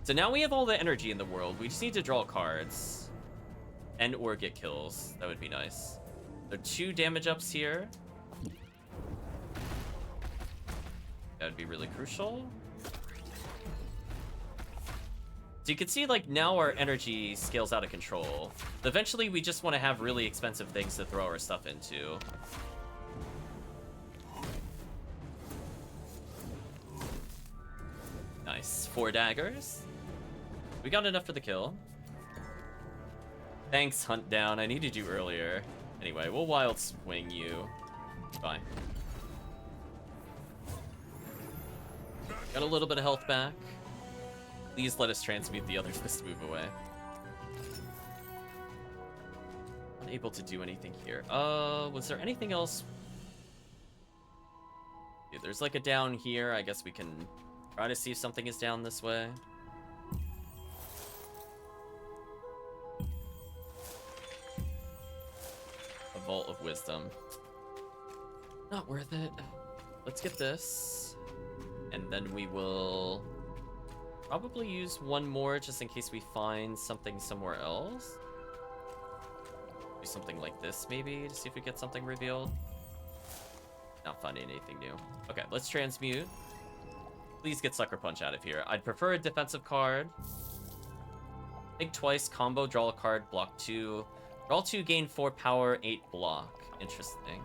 So now we have all the energy in the world. We just need to draw cards. And or get kills. That would be nice. There are 2 damage ups here. That would be really crucial. So you can see, like, now our energy scales out of control. Eventually, we just want to have really expensive things to throw our stuff into. Nice. 4 daggers. We got enough for the kill. Thanks, Hunt Down. I needed you earlier. Anyway, we'll Wild Swing you. Fine. Got a little bit of health back. Please let us transmute the others this move away. Unable to do anything here. Was there anything else? Yeah, there's like a down here. I guess we can try to see if something is down this way. A Vault of Wisdom. Not worth it. let's get this. And then we will probably use one more just in case we find something somewhere else. Do something like this maybe to see if we get something revealed. Not finding anything new. Okay, let's transmute. Please get Sucker Punch out of here. I'd prefer a defensive card. Think twice, combo, draw a card, block 2. Draw 2, gain 4 power, 8 block. Interesting.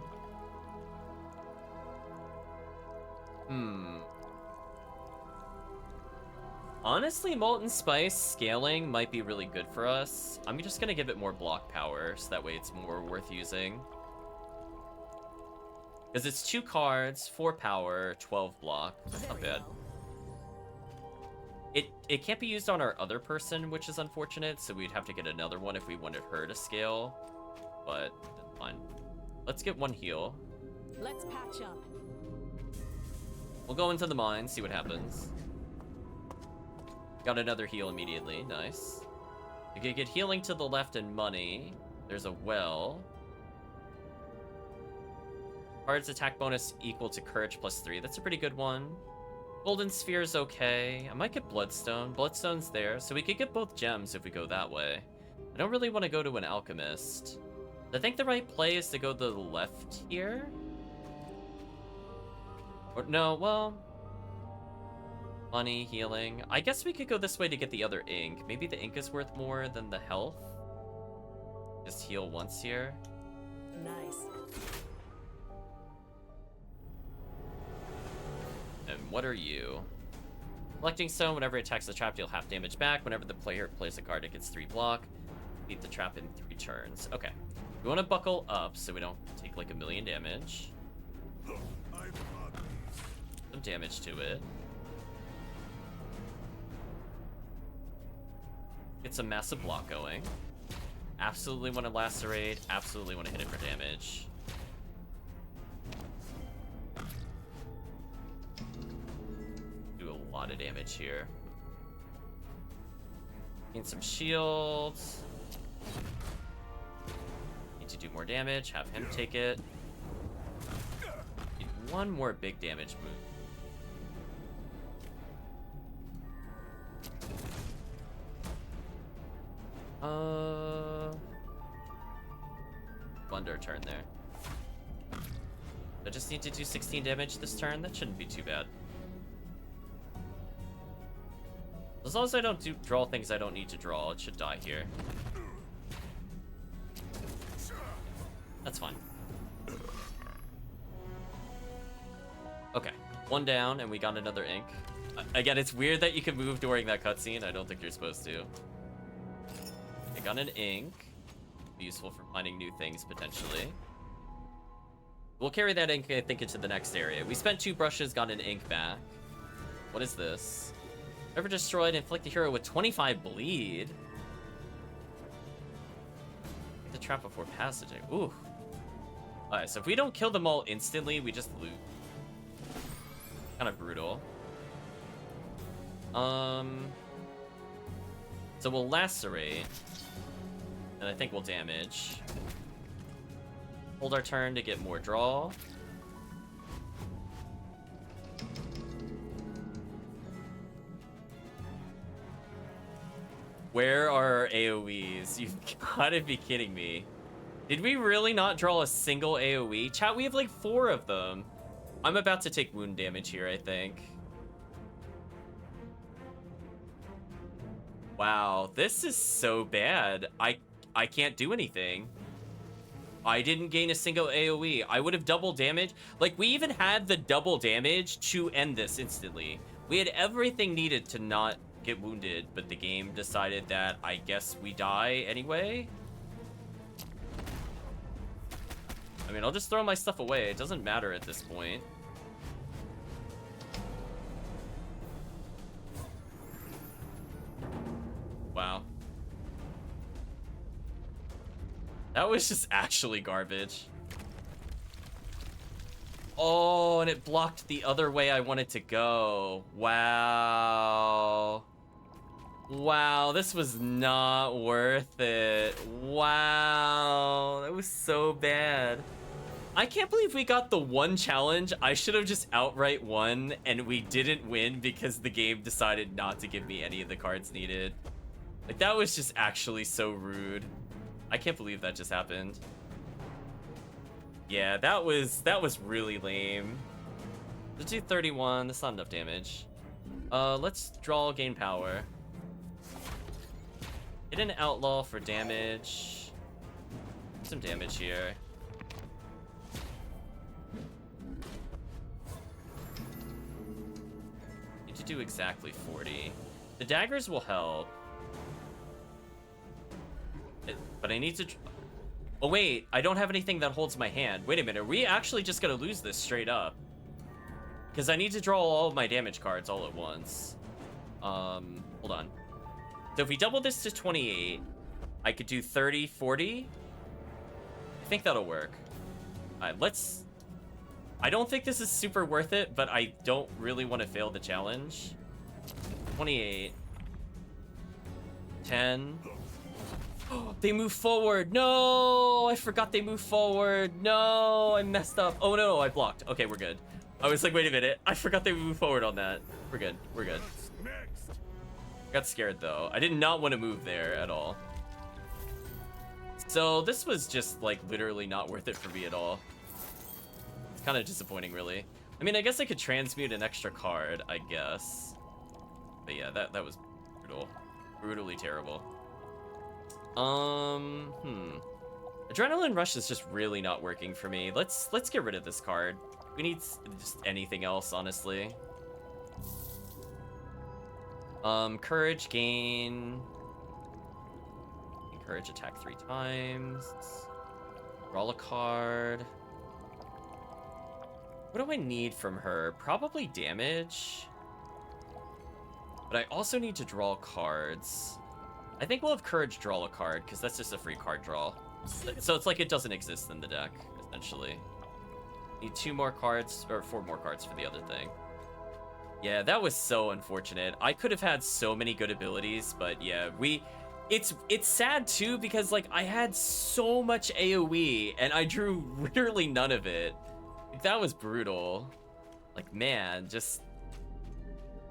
Honestly, Molten Spice scaling might be really good for us. I'm just gonna give it more block power, so that way it's more worth using. Because it's 2 cards, 4 power, 12 block. That's not bad. It can't be used on our other person, which is unfortunate, so we'd have to get another one if we wanted her to scale. But that's fine. Let's get one heal. Let's patch up. We'll go into the mine, see what happens. Got another heal immediately, nice. You can get healing to the left and money. There's a well. Card's attack bonus equal to courage +3. That's a pretty good one. Golden Sphere is okay. I might get Bloodstone. Bloodstone's there, so we could get both gems if we go that way. I don't really want to go to an alchemist. I think the right play is to go to the left here. Or no, well, money, healing. I guess we could go this way to get the other ink. Maybe the ink is worth more than the health. Just heal once here. Nice. And what are you? Collecting Stone. Whenever it attacks the trap, deal half damage back. Whenever the player plays a card, it gets 3 block. Beat the trap in 3 turns. Okay. We want to buckle up so we don't take like 1,000,000 damage. Some damage to it. Get some massive block going. Absolutely want to lacerate. Absolutely want to hit it for damage. Do a lot of damage here. Need some shields. Need to do more damage. Have him take it. Need one more big damage move. Wonder turn there. I just need to do 16 damage this turn. That shouldn't be too bad. As long as I don't draw things I don't need to draw, it should die here. That's fine. Okay, 1 down, and we got another ink. Again, it's weird that you can move during that cutscene. I don't think you're supposed to. I got an ink. Be useful for finding new things, potentially. We'll carry that ink, I think, into the next area. We spent 2 brushes, got an ink back. What is this? Ever destroyed, inflict the hero with 25 bleed. The trap before passage. Ooh. Alright, so if we don't kill them all instantly, we just loot. Kind of brutal. So we'll lacerate. And I think we'll damage. Hold our turn to get more draw. Where are our AoEs? You've gotta be kidding me. Did we really not draw a single AoE? Chat, we have like 4 of them. I'm about to take wound damage here, I think. Wow, this is so bad. I can't do anything. I didn't gain a single AoE. I would have double damage. Like, we even had the double damage to end this instantly. We had everything needed to not get wounded, but the game decided that I guess we die anyway. I mean, I'll just throw my stuff away. It doesn't matter at this point. Wow. That was just actually garbage. Oh, and it blocked the other way I wanted to go. Wow. Wow, this was not worth it. Wow, that was so bad. I can't believe we got the one challenge I should have just outright won, and we didn't win because the game decided not to give me any of the cards needed. Like, that was just actually so rude. I can't believe that just happened. Yeah, that was really lame. Let's do 31. That's not enough damage. Let's draw, gain power. Get an outlaw for damage. Some damage here. Need to do exactly 40. The daggers will help. But I need to... Oh wait, I don't have anything that holds my hand. Wait a minute, are we actually just gonna lose this straight up? Because I need to draw all of my damage cards all at once. Hold on. So if we double this to 28, I could do 30, 40. I think that'll work. Alright, let's... I don't think this is super worth it, but I don't really want to fail the challenge. 28. 10. They move forward. No, I forgot they move forward. No, I messed up. Oh no, I blocked. Okay, we're good. I was like, wait a minute. I forgot they moved forward on that. We're good. We're good. Got scared though. I did not want to move there at all. So this was just like literally not worth it for me at all. It's kind of disappointing, really. I mean, I guess I could transmute an extra card, I guess. But yeah, that was brutal. Brutally terrible. Adrenaline Rush is just really not working for me. Let's get rid of this card. We need just anything else, honestly. Courage gain. Courage attack 3 times. Draw a card. What do I need from her? Probably damage. But I also need to draw cards. I think we'll have Courage draw a card, because that's just a free card draw. So it's like it doesn't exist in the deck, essentially. Need 2 more cards, or 4 more cards for the other thing. Yeah, that was so unfortunate. I could have had so many good abilities, but yeah, it's sad too, because like I had so much AoE, and I drew literally none of it. That was brutal. Like, man, just...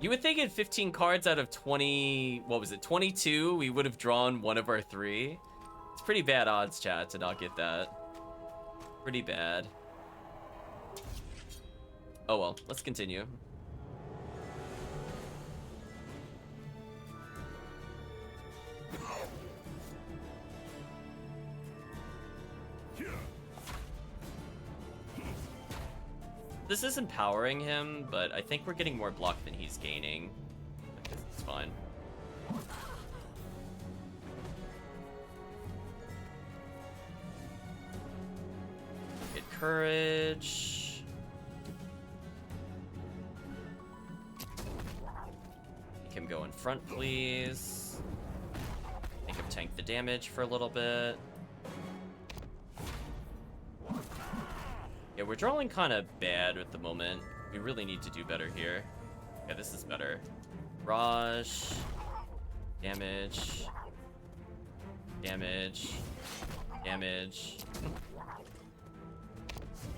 You would think in 15 cards out of 20, what was it, 22, we would have drawn one of our 3. It's pretty bad odds, chat, to not get that. Pretty bad. Oh well, let's continue. This is empowering him, but I think we're getting more block than he's gaining. I guess it's fine. Get courage. Make him go in front, please. Make him tank the damage for a little bit. Yeah, we're drawing kind of bad at the moment. We really need to do better here. Yeah, this is better. Raj. Damage. Damage. Damage.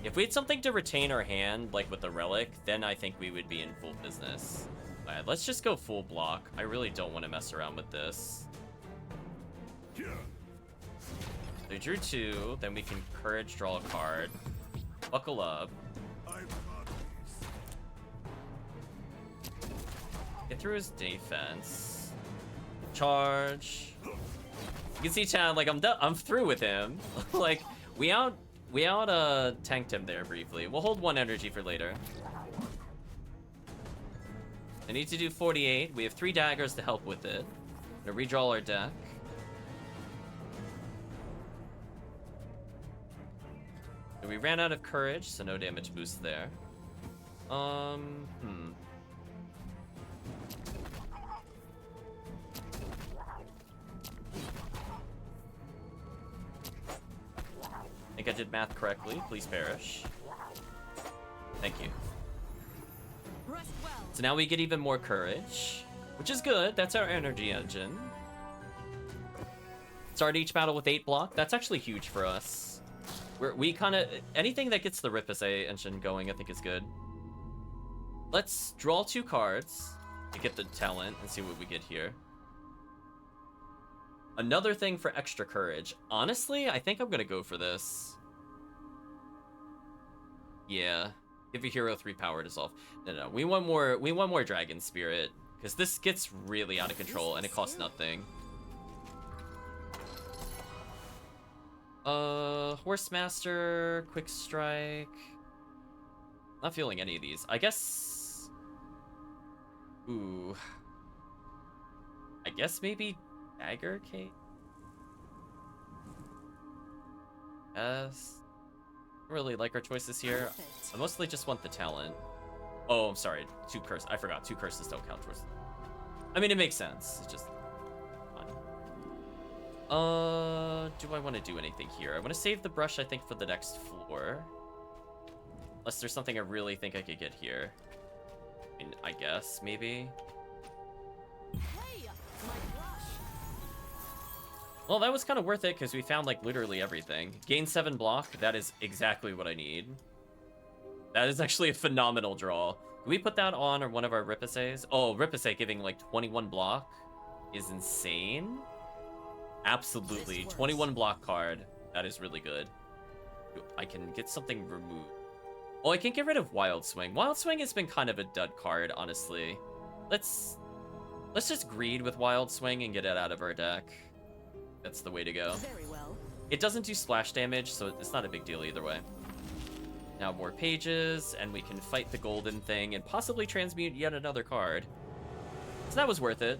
If we had something to retain our hand, like with the relic, then I think we would be in full business. Alright, let's just go full block. I really don't want to mess around with this. So we drew 2, then we can courage draw a card. Buckle up. Get through his defense. Charge. You can see, Chad, like I'm through with him. Like we out tanked him there briefly. We'll hold 1 energy for later. I need to do 48. We have 3 daggers to help with it. I'm gonna redraw our deck. We ran out of courage, so no damage boost there. I think I did math correctly. Please perish. Thank you. So now we get even more courage, which is good. That's our energy engine. Start each battle with 8 block. That's actually huge for us. We kind of... Anything that gets the Ripase engine going, I think is good. Let's draw 2 cards to get the talent and see what we get here. Another thing for extra courage. Honestly, I think I'm going to go for this. Yeah. Give a hero 3 power dissolve. No. We want more Dragon Spirit. Because this gets really out of control and it costs nothing. Horsemaster, Quick Strike. Not feeling any of these. I guess... Ooh. I guess maybe Dagger Cage? Yes. I don't really like our choices here. I mostly just want the talent. Oh, I'm sorry. 2 curses. I forgot. 2 curses don't count towards... I mean, it makes sense. It's just... fun. Do I want to do anything here? I want to save the brush, I think, for the next floor. Unless there's something I really think I could get here. I mean, I guess, maybe. Hey, my brush. Well, that was kind of worth it, because we found, like, literally everything. Gain 7 block. That is exactly what I need. That is actually a phenomenal draw. Can we put that on or one of our Ripases? Oh, Ripase giving, like, 21 block is insane. Absolutely. 21 block card. That is really good. I can get something removed. Oh, I can get rid of Wild Swing. Wild Swing has been kind of a dud card, honestly. Let's just greed with Wild Swing and get it out of our deck. That's the way to go. Very well. It doesn't do splash damage, so it's not a big deal either way. Now more pages, and we can fight the golden thing and possibly transmute yet another card. So that was worth it.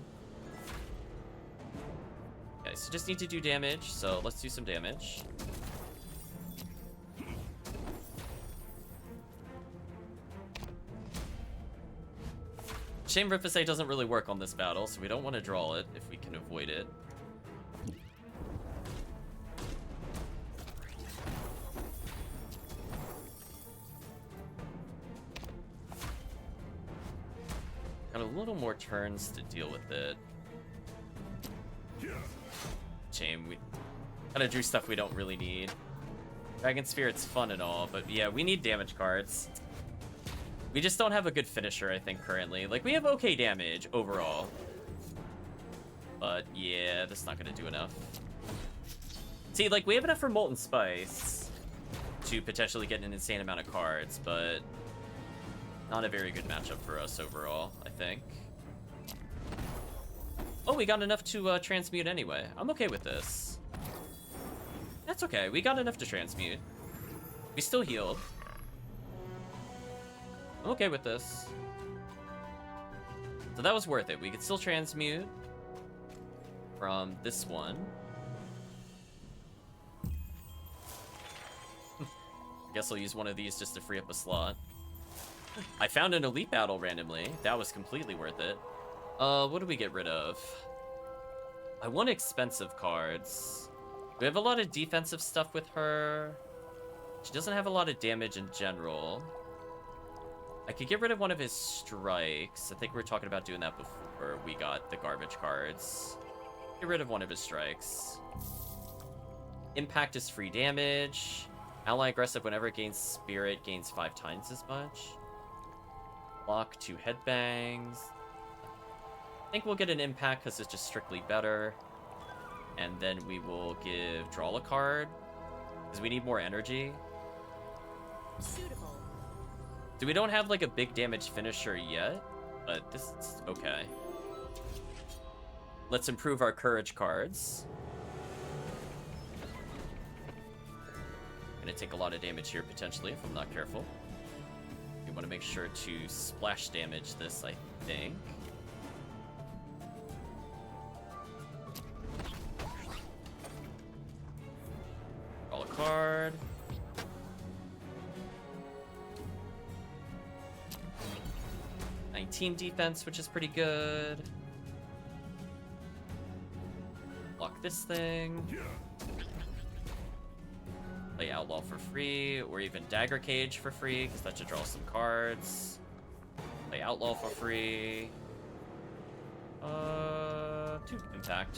Okay, so just need to do damage, so let's do some damage. Shame Ripase doesn't really work on this battle, so we don't want to draw it if we can avoid it. Got a little more turns to deal with it. Shame, we kind of drew stuff we don't really need. Dragon Spirit's fun and all, but yeah, we need damage cards. We just don't have a good finisher, I think, currently. Like, we have okay damage overall. But yeah, that's not gonna do enough. See, like, we have enough for Molten Spice to potentially get an insane amount of cards, but not a very good matchup for us overall, I think. Oh, we got enough to transmute anyway. I'm okay with this. That's okay. We got enough to transmute. We still healed. I'm okay with this. So that was worth it. We could still transmute from this one. Guess I'll use one of these just to free up a slot. I found an elite battle randomly. That was completely worth it. What do we get rid of? I want expensive cards. We have a lot of defensive stuff with her. She doesn't have a lot of damage in general. I could get rid of one of his strikes. I think we were talking about doing that before we got the garbage cards. Get rid of one of his strikes. Impact is free damage. Ally aggressive whenever it gains spirit gains 5 times as much. Block 2 headbangs. I think we'll get an impact because it's just strictly better. And then we will draw a card because we need more energy. Suitable. So we don't have like a big damage finisher yet, but this is okay. Let's improve our courage cards. Gonna take a lot of damage here potentially if I'm not careful. We want to make sure to splash damage this, I think. Draw a card. Defense, which is pretty good. Block this thing. Play Outlaw for free, or even Dagger Cage for free, because that should draw some cards. Play Outlaw for free. 2 Impact.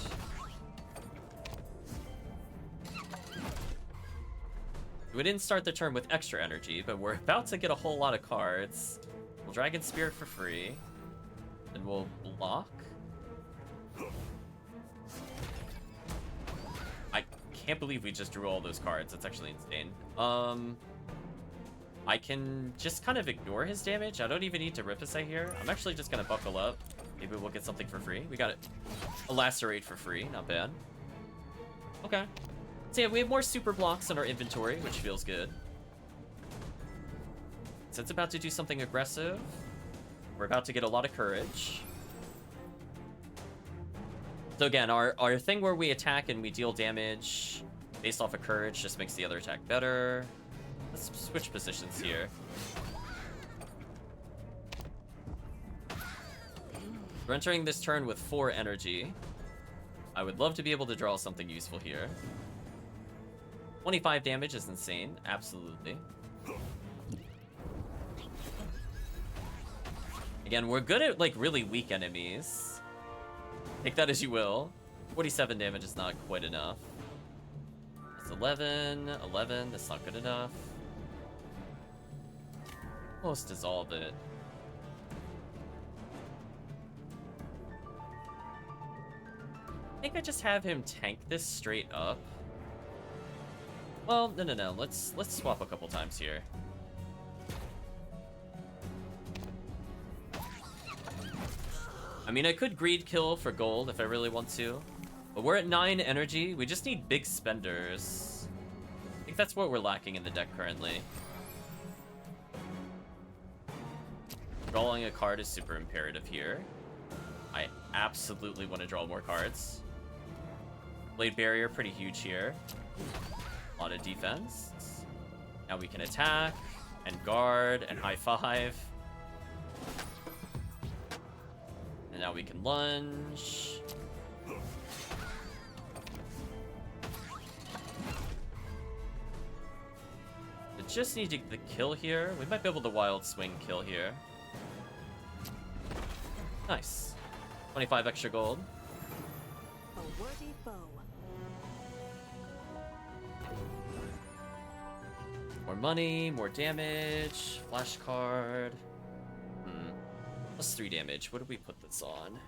We didn't start the turn with extra energy, but we're about to get a whole lot of cards. We'll Dragon Spirit for free. And we'll block. I can't believe we just drew all those cards. That's actually insane. I can just kind of ignore his damage. I don't even need to Riptide here. I'm actually just gonna buckle up. Maybe we'll get something for free. We got it. A Lacerate for free. Not bad. Okay. So yeah, we have more super blocks in our inventory, which feels good. So it's about to do something aggressive. We're about to get a lot of courage. So again, our thing where we attack and we deal damage based off of courage just makes the other attack better. Let's switch positions here. We're entering this turn with 4 energy. I would love to be able to draw something useful here. 25 damage is insane, absolutely. Again, we're good at like really weak enemies. Take that as you will. 47 damage is not quite enough. That's 11, 11, that's not good enough. Almost dissolve it. I think I just have him tank this straight up. Well, no. Let's swap a couple times here. I mean, I could greed kill for gold if I really want to. But we're at 9 energy. We just need big spenders. I think that's what we're lacking in the deck currently. Drawing a card is super imperative here. I absolutely want to draw more cards. Blade Barrier, pretty huge here. A lot of defense. Now we can attack, and guard, and high five. And now we can lunge. We just need to get the kill here. We might be able to wild swing kill here. Nice. 25 extra gold. A worthy foe. More money, more damage, flash card. Plus 3 damage. What do we put this on?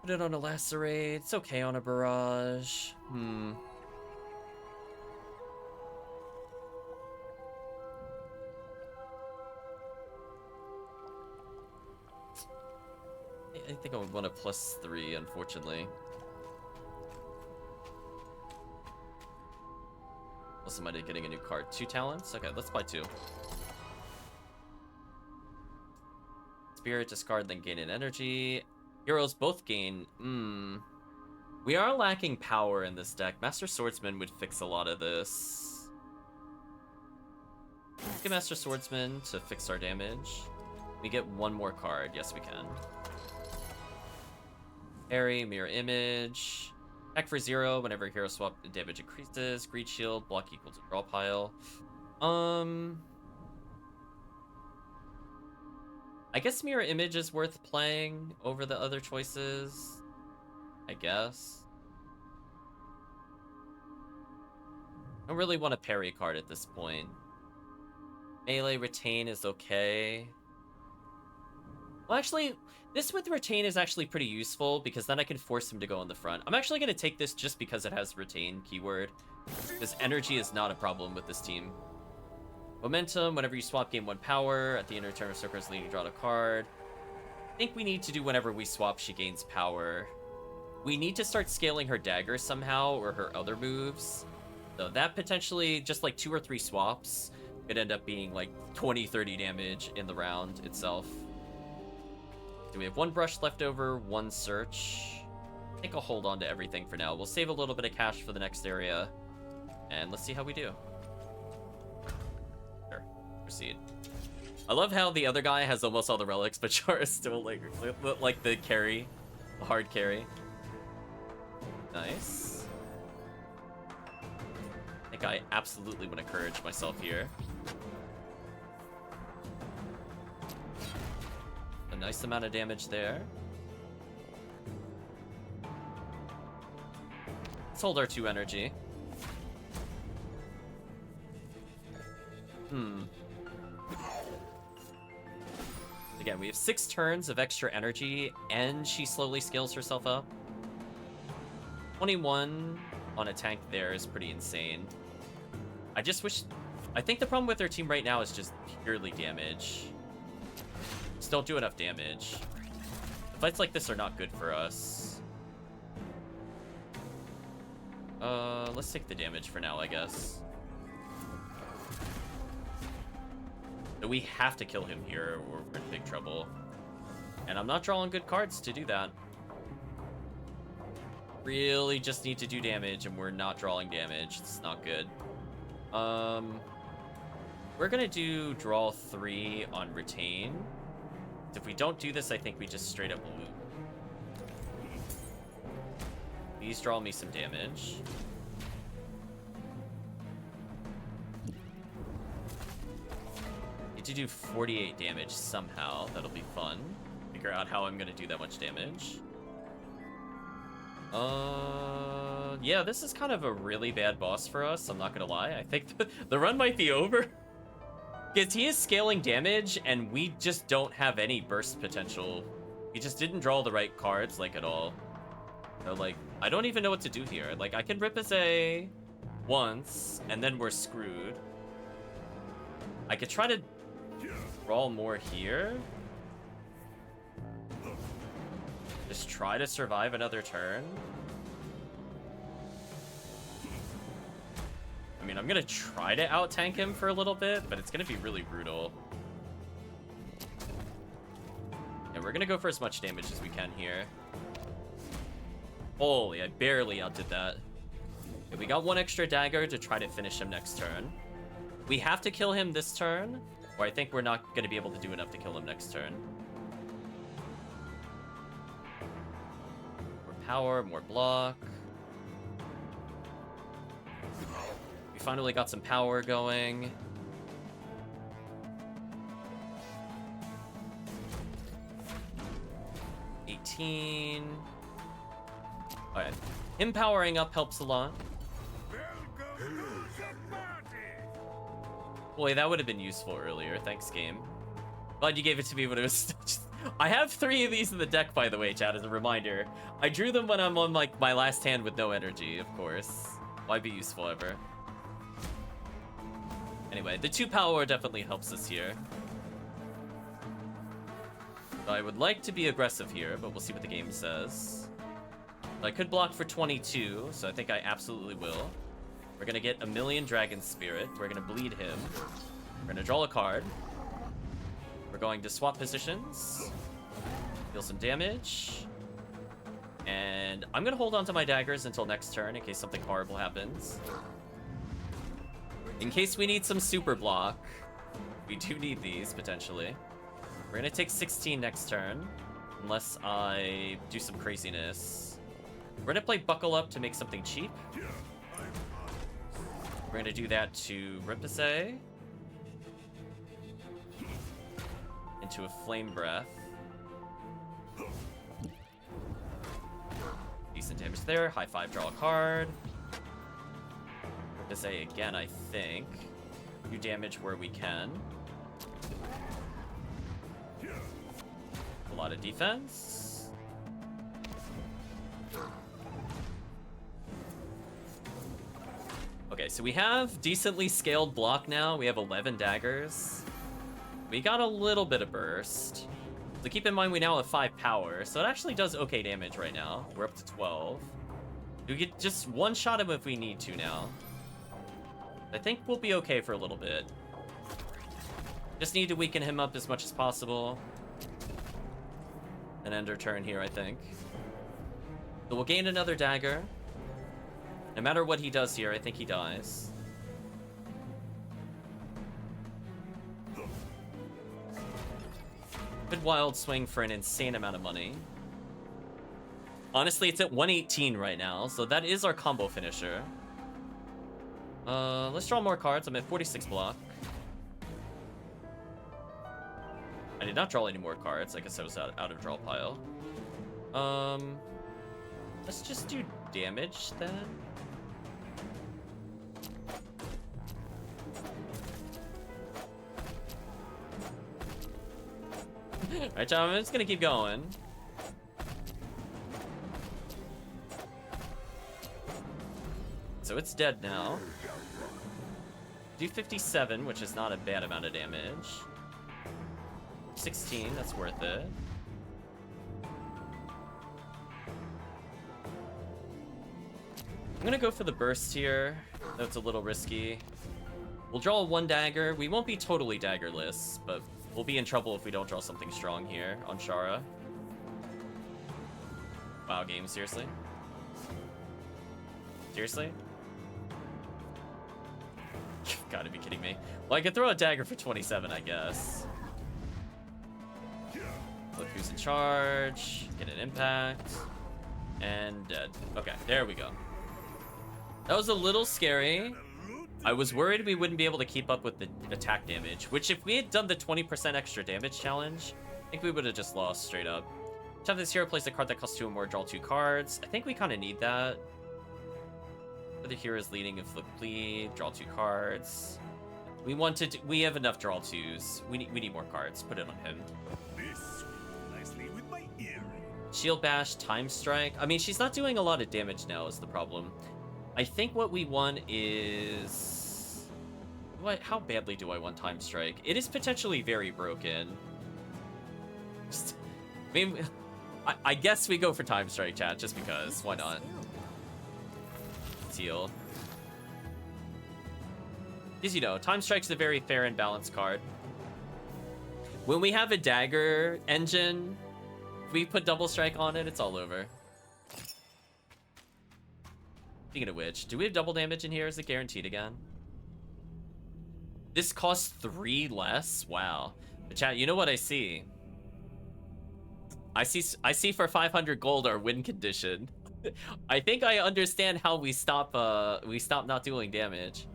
Put it on a Lacerate. It's okay on a Barrage. I think I would want a plus 3, unfortunately. Plus somebody getting a new card. 2 talents? Okay, let's buy 2. Spirit, discard, then gain an energy. Heroes both gain. We are lacking power in this deck. Master Swordsman would fix a lot of this. Let's get Master Swordsman to fix our damage. We get 1 more card. Yes, we can. Parry, Mirror Image. Attack for 0 whenever hero swap damage increases. Greed Shield, block equal to draw pile. I guess Mirror Image is worth playing over the other choices. I guess. I don't really want a parry card at this point. Melee Retain is okay. Well, actually, this with Retain is actually pretty useful because then I can force him to go in the front. I'm actually going to take this just because it has Retain keyword. Because energy is not a problem with this team. Momentum, whenever you swap, gain 1 power. At the end of turn of Circle's leading, draw a card. I think we need to do whenever we swap, she gains power. We need to start scaling her dagger somehow, or her other moves. So that potentially, just like 2 or 3 swaps, could end up being like 20-30 damage in the round itself. So we have 1 brush left over, 1 search. I think I'll hold on to everything for now. We'll save a little bit of cash for the next area. And let's see how we do. Sure, proceed. I love how the other guy has almost all the relics, but Sharra is still like the carry. The hard carry. Nice. I think I absolutely want to encourage myself here. A nice amount of damage there. Let's hold our 2 energy. Hmm. Again, we have 6 turns of extra energy, and she slowly scales herself up. 21 on a tank there is pretty insane. I just wish... I think the problem with their team right now is just purely damage. Just don't do enough damage. Fights like this are not good for us. Let's take the damage for now, I guess. But we have to kill him here, or we're in big trouble. And I'm not drawing good cards to do that. Really just need to do damage, and we're not drawing damage. It's not good. We're gonna do draw 3 on retain. If we don't do this, I think we just straight up loot. Please draw me some damage. Need to do 48 damage somehow. That'll be fun. Figure out how I'm gonna do that much damage. Yeah, this is kind of a really bad boss for us, I'm not gonna lie. I think the run might be over. Because he is scaling damage, and we just don't have any burst potential. He just didn't draw the right cards, like, at all. So, like, I don't even know what to do here. Like, I can rip his A once, and then we're screwed. I could try to draw more here. Just try to survive another turn. I mean, I'm gonna try to out-tank him for a little bit, but it's gonna be really brutal. And we're gonna go for as much damage as we can here. Holy, I barely outdid that. Okay, we got 1 extra dagger to try to finish him next turn. We have to kill him this turn, or I think we're not gonna be able to do enough to kill him next turn. More power, more block. Finally got some power going. $18. Alright. Him powering up helps a lot. Boy, that would have been useful earlier. Thanks, game. Glad you gave it to me when it was just... I have 3 of these in the deck, by the way, chat, as a reminder. I drew them when I'm on, like, my last hand with no energy, of course. Why be useful ever? Anyway, the 2 power definitely helps us here. So I would like to be aggressive here, but we'll see what the game says. I could block for 22, so I think I absolutely will. We're gonna get a million Dragon Spirit. We're gonna bleed him. We're gonna draw a card. We're going to swap positions. Deal some damage. And I'm gonna hold on to my daggers until next turn in case something horrible happens. In case we need some super block. We do need these, potentially. We're gonna take 16 next turn. Unless I do some craziness. We're gonna play Buckle Up to make something cheap. We're gonna do that to Ripase. Into a Flame Breath. Decent damage there. High 5, draw a card. Ripase again, I think. Do damage where we can. A lot of defense. Okay, so we have decently scaled block now. We have 11 daggers. We got a little bit of burst. So keep in mind we now have 5 power, so it actually does okay damage right now. We're up to 12. We get just one shot him if we need to now. I think we'll be okay for a little bit. Just need to weaken him up as much as possible. And end our turn here, I think. So we'll gain another dagger. No matter what he does here, I think he dies. Good wild swing for an insane amount of money. Honestly, it's at 118 right now, so that is our combo finisher. Let's draw more cards. I'm at 46 block. I did not draw any more cards. I guess I was out of draw pile. Let's just do damage then. Alright, John, I'm just gonna keep going. So it's dead now. Do 57, which is not a bad amount of damage. 16, that's worth it. I'm gonna go for the burst here, though it's a little risky. We'll draw a 1 dagger. We won't be totally daggerless, but we'll be in trouble if we don't draw something strong here on Sharra. Wow, game, seriously? Seriously? You've gotta be kidding me. Well, I could throw a dagger for 27, I guess. Look who's in charge. Get an impact. And dead. Okay, there we go. That was a little scary. I was worried we wouldn't be able to keep up with the attack damage, which if we had done the 20% extra damage challenge, I think we would have just lost straight up. Have this hero place a card that costs 2 or more, draw 2 cards. I think we kind of need that. The hero is leading and flip bleed, draw 2 cards. We have enough draw 2s. We need more cards. Put it on him. This nicely with my earring. Shield bash, time strike. I mean, she's not doing a lot of damage now is the problem. I think what we want is... How badly do I want time strike? It is potentially very broken. I mean, I guess we go for time strike, chat, just because. Why not? Seal. As you know, time strike's a very fair and balanced card. When we have a dagger engine, we put double strike on it, it's all over. Speaking of which, do we have double damage in here? Is it guaranteed again? This costs 3 less? Wow. But chat, you know what I see? I see for 500 gold our win condition. I think I understand how we stop not doing damage.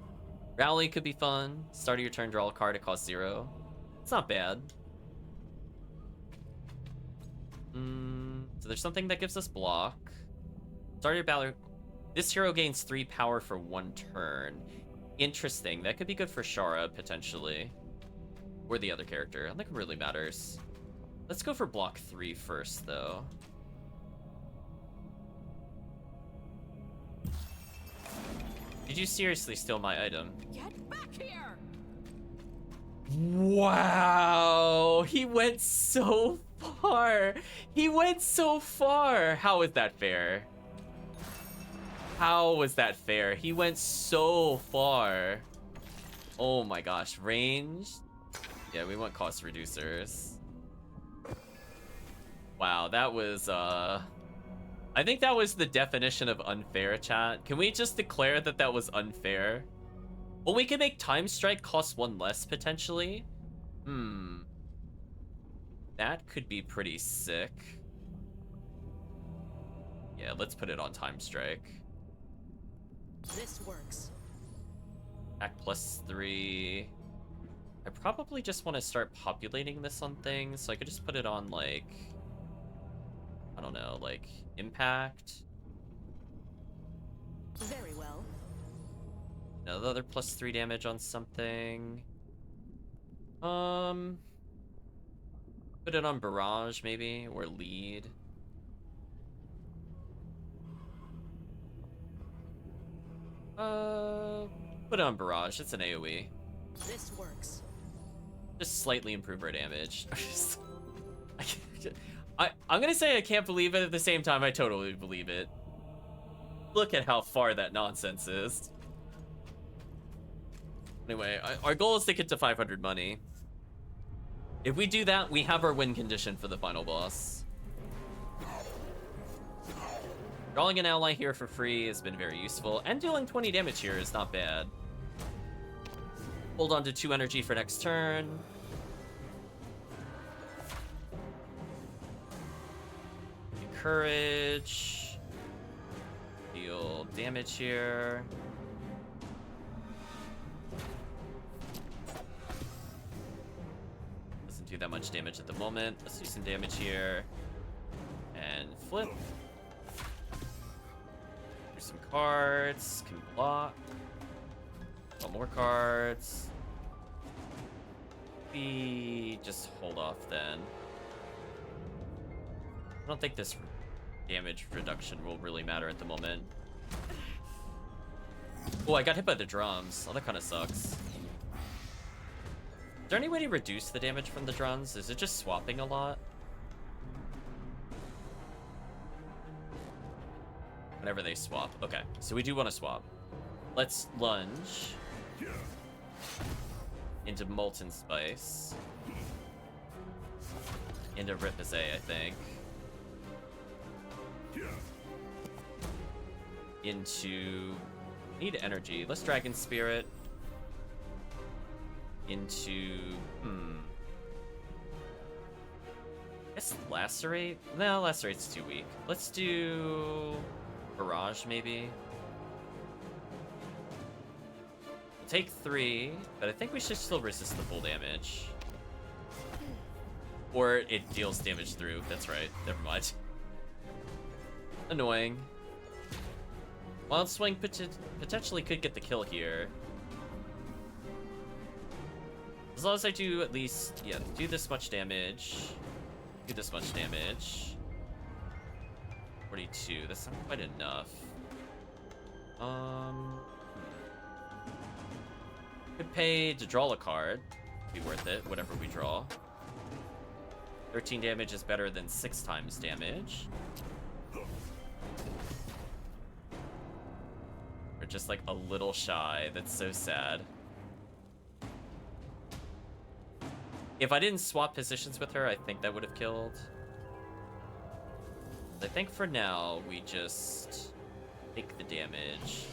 Rally could be fun. Start of your turn, draw a card, it costs 0. It's not bad. So there's something that gives us block. Start of your battle. This hero gains 3 power for 1 turn. Interesting. That could be good for Sharra, potentially. Or the other character. I don't think it really matters. Let's go for block 3 first, though. Did you seriously steal my item? Get back here! Wow! He went so far! He went so far! How is that fair? How was that fair? He went so far. Oh my gosh. Range? Yeah, we want cost reducers. Wow, that was, I think that was the definition of unfair, chat. Can we just declare that that was unfair? Well, we can make time strike cost 1 less, potentially. That could be pretty sick. Yeah, let's put it on time strike. This works. Attack +3. I probably just want to start populating this on things, so I could just put it on, like... I don't know, like, impact. Very well. Another +3 damage on something. Put it on barrage, maybe, or lead. Put it on barrage. It's an AoE. This works. Just slightly improve our damage. I'm gonna say I can't believe it, at the same time I totally believe it. Look at how far that nonsense is. Anyway, our goal is to get to 500 money. If we do that, we have our win condition for the final boss. Drawing an ally here for free has been very useful, and dealing 20 damage here is not bad. Hold on to 2 energy for next turn. Courage. Deal damage here. Doesn't do that much damage at the moment. Let's do some damage here. And flip. Do some cards. Can block. Draw more cards. We just hold off then. I don't think this damage reduction will really matter at the moment. Oh, I got hit by the drums. Oh, that kind of sucks. Is there any way to reduce the damage from the drums? Is it just swapping a lot? Whenever they swap. Okay, so we do want to swap. Let's lunge into Molten Spice. Into Ripazay, I think. Into... Need energy. Let's Dragon Spirit. Into... I guess Lacerate? No, Lacerate's too weak. Let's do... Barrage, maybe? We'll take 3, but I think we should still resist the full damage. Or it deals damage through. That's right. Never mind. Annoying. Wild Swing potentially could get the kill here. As long as I do at least, yeah, do this much damage. Do this much damage. 42, that's not quite enough. Could pay to draw a card. Be worth it, whatever we draw. 13 damage is better than 6 times damage. We're just like a little shy. That's so sad. If I didn't swap positions with her, I think that would have killed. I think for now, we just take the damage.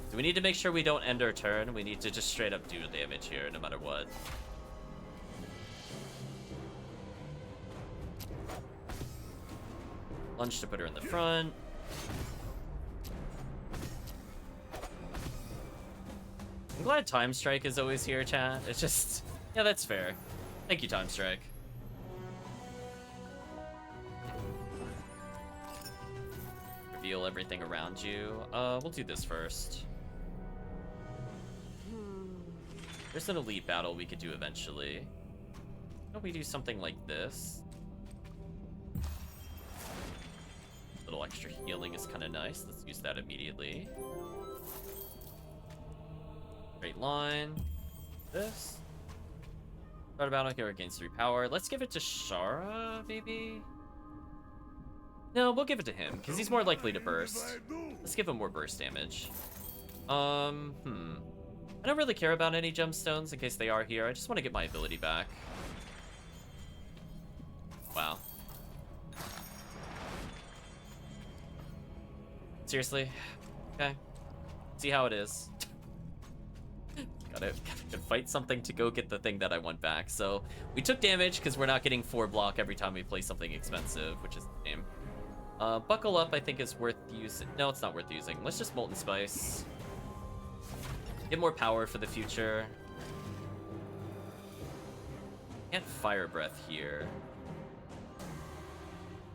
So we need to make sure we don't end our turn. We need to just straight up do damage here, no matter what. Lunge to put her in the front. I'm glad Time Strike is always here, chat. It's just... Yeah, that's fair. Thank you, Time Strike. Reveal everything around you. We'll do this first. There's an elite battle we could do eventually. Why don't we do something like this? A little extra healing is kind of nice. Let's use that immediately. Straight line. This. Start a battle here against 3 power. Let's give it to Sharra, maybe? No, we'll give it to him, because he's more likely to burst. Let's give him more burst damage. I don't really care about any gemstones in case they are here. I just want to get my ability back. Wow. Seriously? Okay. See how it is. Gotta fight something to go get the thing that I want back. So we took damage because we're not getting 4 block every time we play something expensive, which is the game. Buckle Up I think is worth using. No, it's not worth using. Let's just Molten Spice. Get more power for the future. Can't Fire Breath here.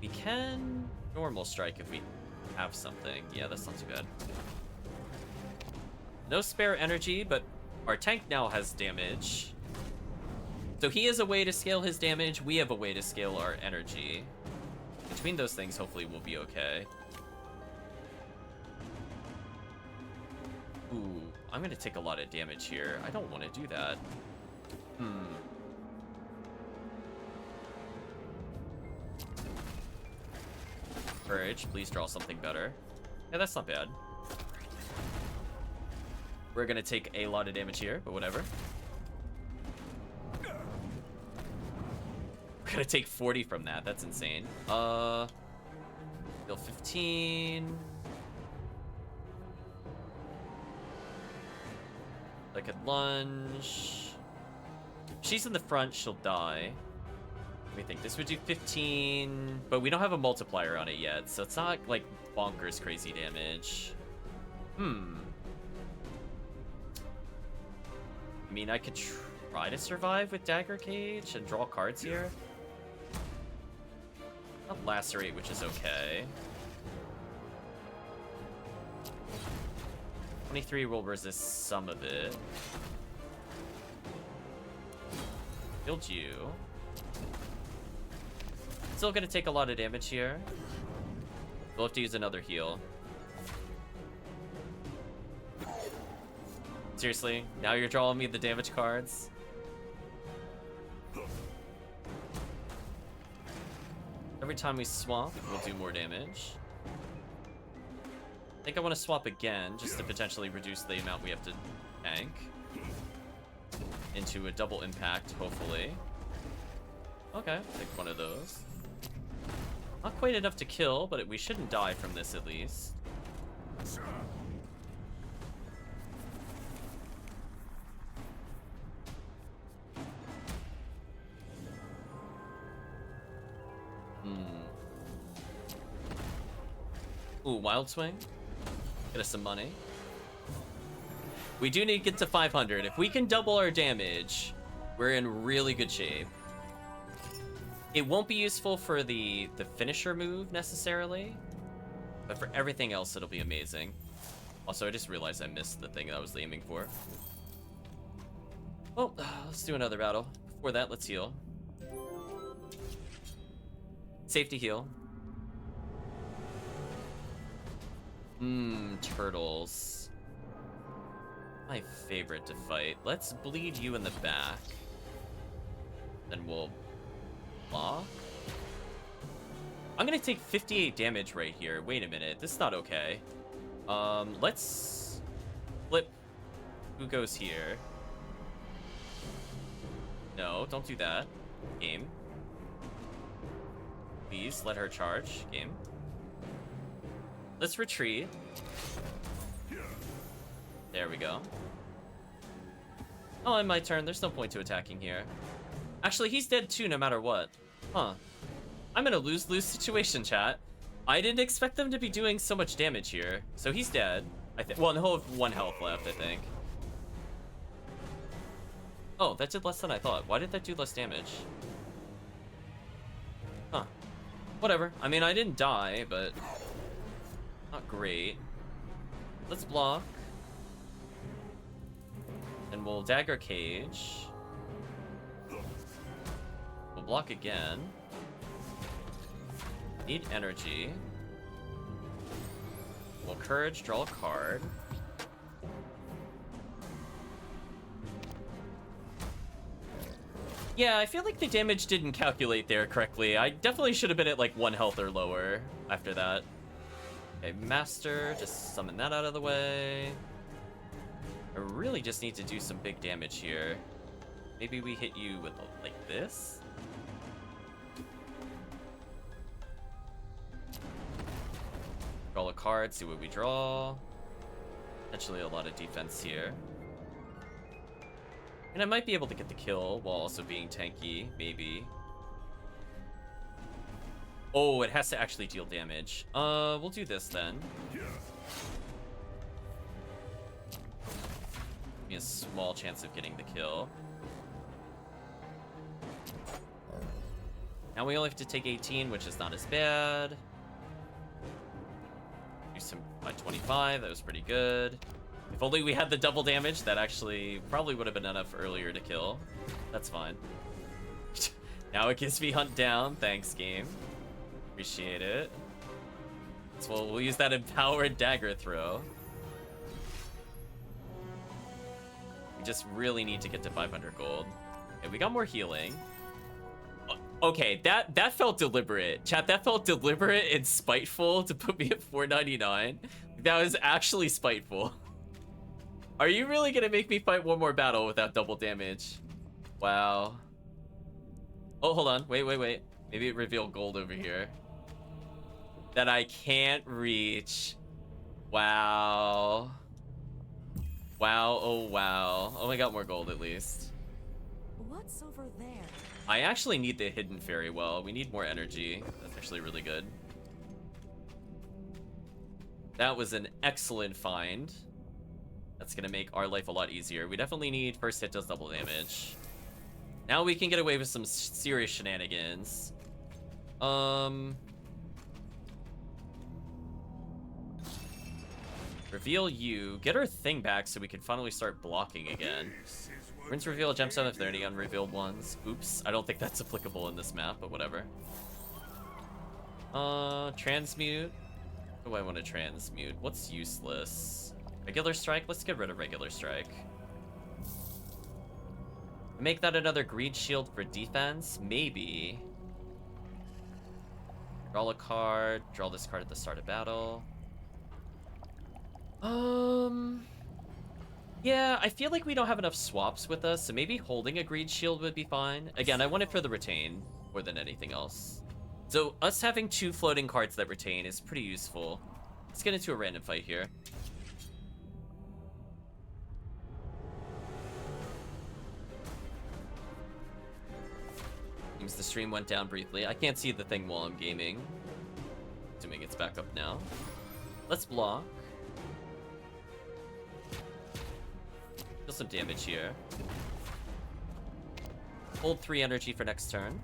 We can Normal Strike if we have something. Yeah, that's not too bad. No spare energy, but our tank now has damage. So he has a way to scale his damage. We have a way to scale our energy. Between those things, hopefully we'll be okay. Ooh, I'm gonna take a lot of damage here. I don't want to do that. Courage, please draw something better. Yeah, that's not bad. We're gonna take a lot of damage here, but whatever. We're gonna take 40 from that. That's insane. Deal 15. I could lunge. She's in the front, she'll die. Let me think. This would do 15, but we don't have a multiplier on it yet, so it's not like bonkers crazy damage. I mean, I could try to survive with Dagger Cage and draw cards here. Not Lacerate, which is okay. 23 will resist some of it. Killed you. Still gonna take a lot of damage here. We'll have to use another heal. Seriously? Now you're drawing me the damage cards? Every time we swap, we'll do more damage. I think I want to swap again, just to potentially reduce the amount we have to tank. Into a double impact, hopefully. Okay, take one of those. Not quite enough to kill, but we shouldn't die from this at least. Ooh, Wild Swing. Get us some money. We do need to get to 500. If we can double our damage, we're in really good shape. It won't be useful for the finisher move necessarily, but for everything else, it'll be amazing. Also, I just realized I missed the thing that I was aiming for. Well, let's do another battle. Before that, let's heal. Safety heal. Turtles. My favorite to fight. Let's bleed you in the back. Then we'll block. I'm gonna take 58 damage right here. Wait a minute, this is not okay. Let's flip. Who goes here? No, don't do that. Game. Please let her charge. Game. Let's retreat. There we go. Oh, and my turn. There's no point to attacking here. Actually, he's dead too, no matter what. Huh. I'm in a lose-lose situation, chat. I didn't expect them to be doing so much damage here. So he's dead. I think. Well, he'll have 1 health left, I think. Oh, that did less than I thought. Why did that do less damage? Huh. Whatever. I mean, I didn't die, but not great. Let's block. And we'll dagger cage. We'll block again. Need energy. We'll courage, draw a card. Yeah, I feel like the damage didn't calculate there correctly. I definitely should have been at like 1 health or lower after that. Okay, Master, just summon that out of the way. I really just need to do some big damage here. Maybe we hit you with like this? Draw a card, see what we draw. Potentially a lot of defense here. And I might be able to get the kill while also being tanky, maybe. Oh, it has to actually deal damage. We'll do this then. Give me a small chance of getting the kill. Now we only have to take 18, which is not as bad. Do some by 25, that was pretty good. If only we had the double damage, that actually probably would have been enough earlier to kill. That's fine. Now it gives me hunt down. Thanks, game. Appreciate it. So we'll use that empowered dagger throw. We just really need to get to 500 gold. And we got more healing. Okay, that felt deliberate. Chat, that felt deliberate and spiteful to put me at 499. That was actually spiteful. Are you really gonna make me fight one more battle without double damage? Wow. Oh, hold on. Wait. Maybe it revealed gold over here. That I can't reach. Wow. Wow, oh wow. Oh, I got more gold at least. What's over there? I actually need the hidden fairy well. We need more energy. That's actually really good. That was an excellent find. That's gonna make our life a lot easier. We definitely need first hit does double damage. Now we can get away with some serious shenanigans. Reveal you. Get our thing back so we can finally start blocking again. Rinse reveal gemstone if there are any unrevealed ones. Oops, I don't think that's applicable in this map, but whatever. Transmute. What do I want to transmute? What's useless? Regular strike? Let's get rid of regular strike. Make that another greed shield for defense? Maybe. Draw a card. Draw this card at the start of battle. Yeah, I feel like we don't have enough swaps with us, so maybe holding a greed shield would be fine. Again, I want it for the retain more than anything else. So us having 2 floating cards that retain is pretty useful. Let's get into a random fight here. Seems the stream went down briefly. I can't see the thing while I'm gaming. Assuming it's back up now. Let's block. Deal some damage here. Hold 3 energy for next turn.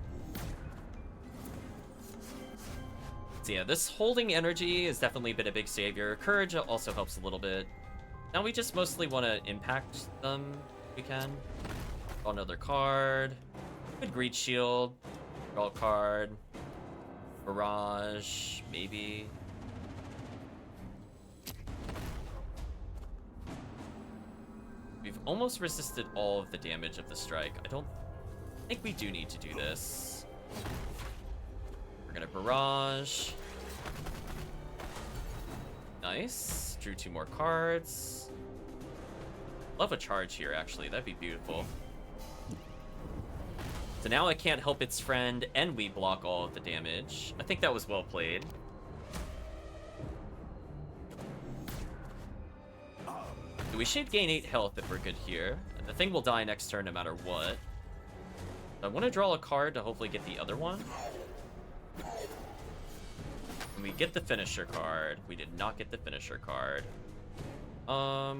So yeah, this holding energy has definitely been a big savior. Courage also helps a little bit. Now we just mostly want to impact them if we can. Draw another card. Good greed shield. Draw a card. Barrage, maybe. We've almost resisted all of the damage of the strike. I don't think we do need to do this. We're gonna barrage. Nice. Drew 2 more cards. Love a charge here, actually. That'd be beautiful. So now I can't help its friend, and we block all of the damage. I think that was well played. So we should gain 8 health if we're good here. And the thing will die next turn no matter what. I want to draw a card to hopefully get the other one. And we get the finisher card. We did not get the finisher card. I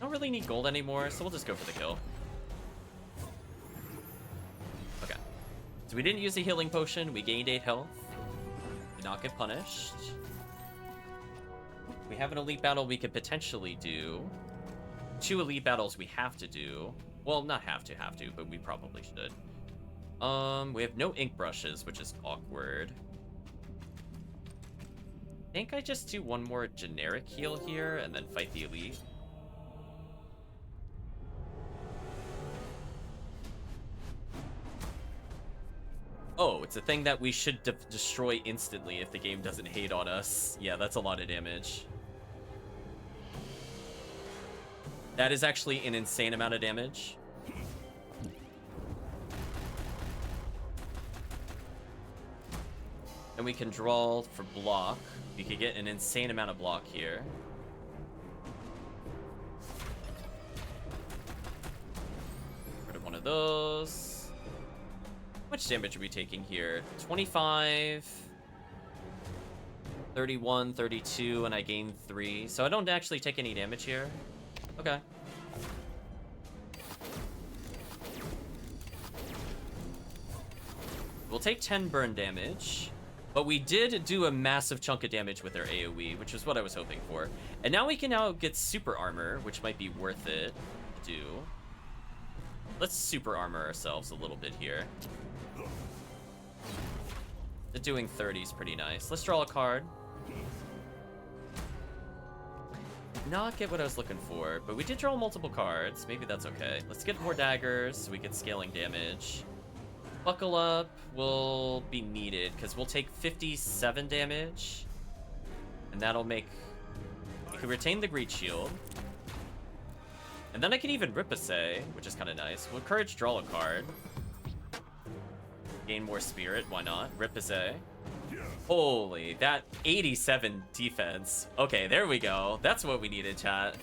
don't really need gold anymore, so we'll just go for the kill. Okay. So we didn't use a healing potion. We gained 8 health. Did not get punished. We have an elite battle we could potentially do. 2 elite battles we have to do. Well, not have to, but we probably should. We have no ink brushes, which is awkward. I think I just do 1 more generic heal here and then fight the elite. Oh, it's a thing that we should destroy instantly if the game doesn't hate on us. Yeah, that's a lot of damage. That is actually an insane amount of damage. And we can draw for block. We could get an insane amount of block here. Rid of one of those. How much damage are we taking here? 25, 31, 32, and I gain 3. So I don't actually take any damage here. Okay. We'll take 10 burn damage. But we did do a massive chunk of damage with our AoE, which is what I was hoping for. And now we can now get super armor, which might be worth it to do. Let's super armor ourselves a little bit here. The doing 30 is pretty nice. Let's draw a card. Did not get what I was looking for, but we did draw multiple cards. Maybe that's okay. Let's get more daggers so we get scaling damage. Buckle up will be needed because we'll take 57 damage. And that'll make... We can retain the greed shield. And then I can even Ripasay, which is kind of nice. We'll Courage draw a card. Gain more spirit, why not? Ripasay. Holy, that 87 defense. Okay, there we go. That's what we needed, chat.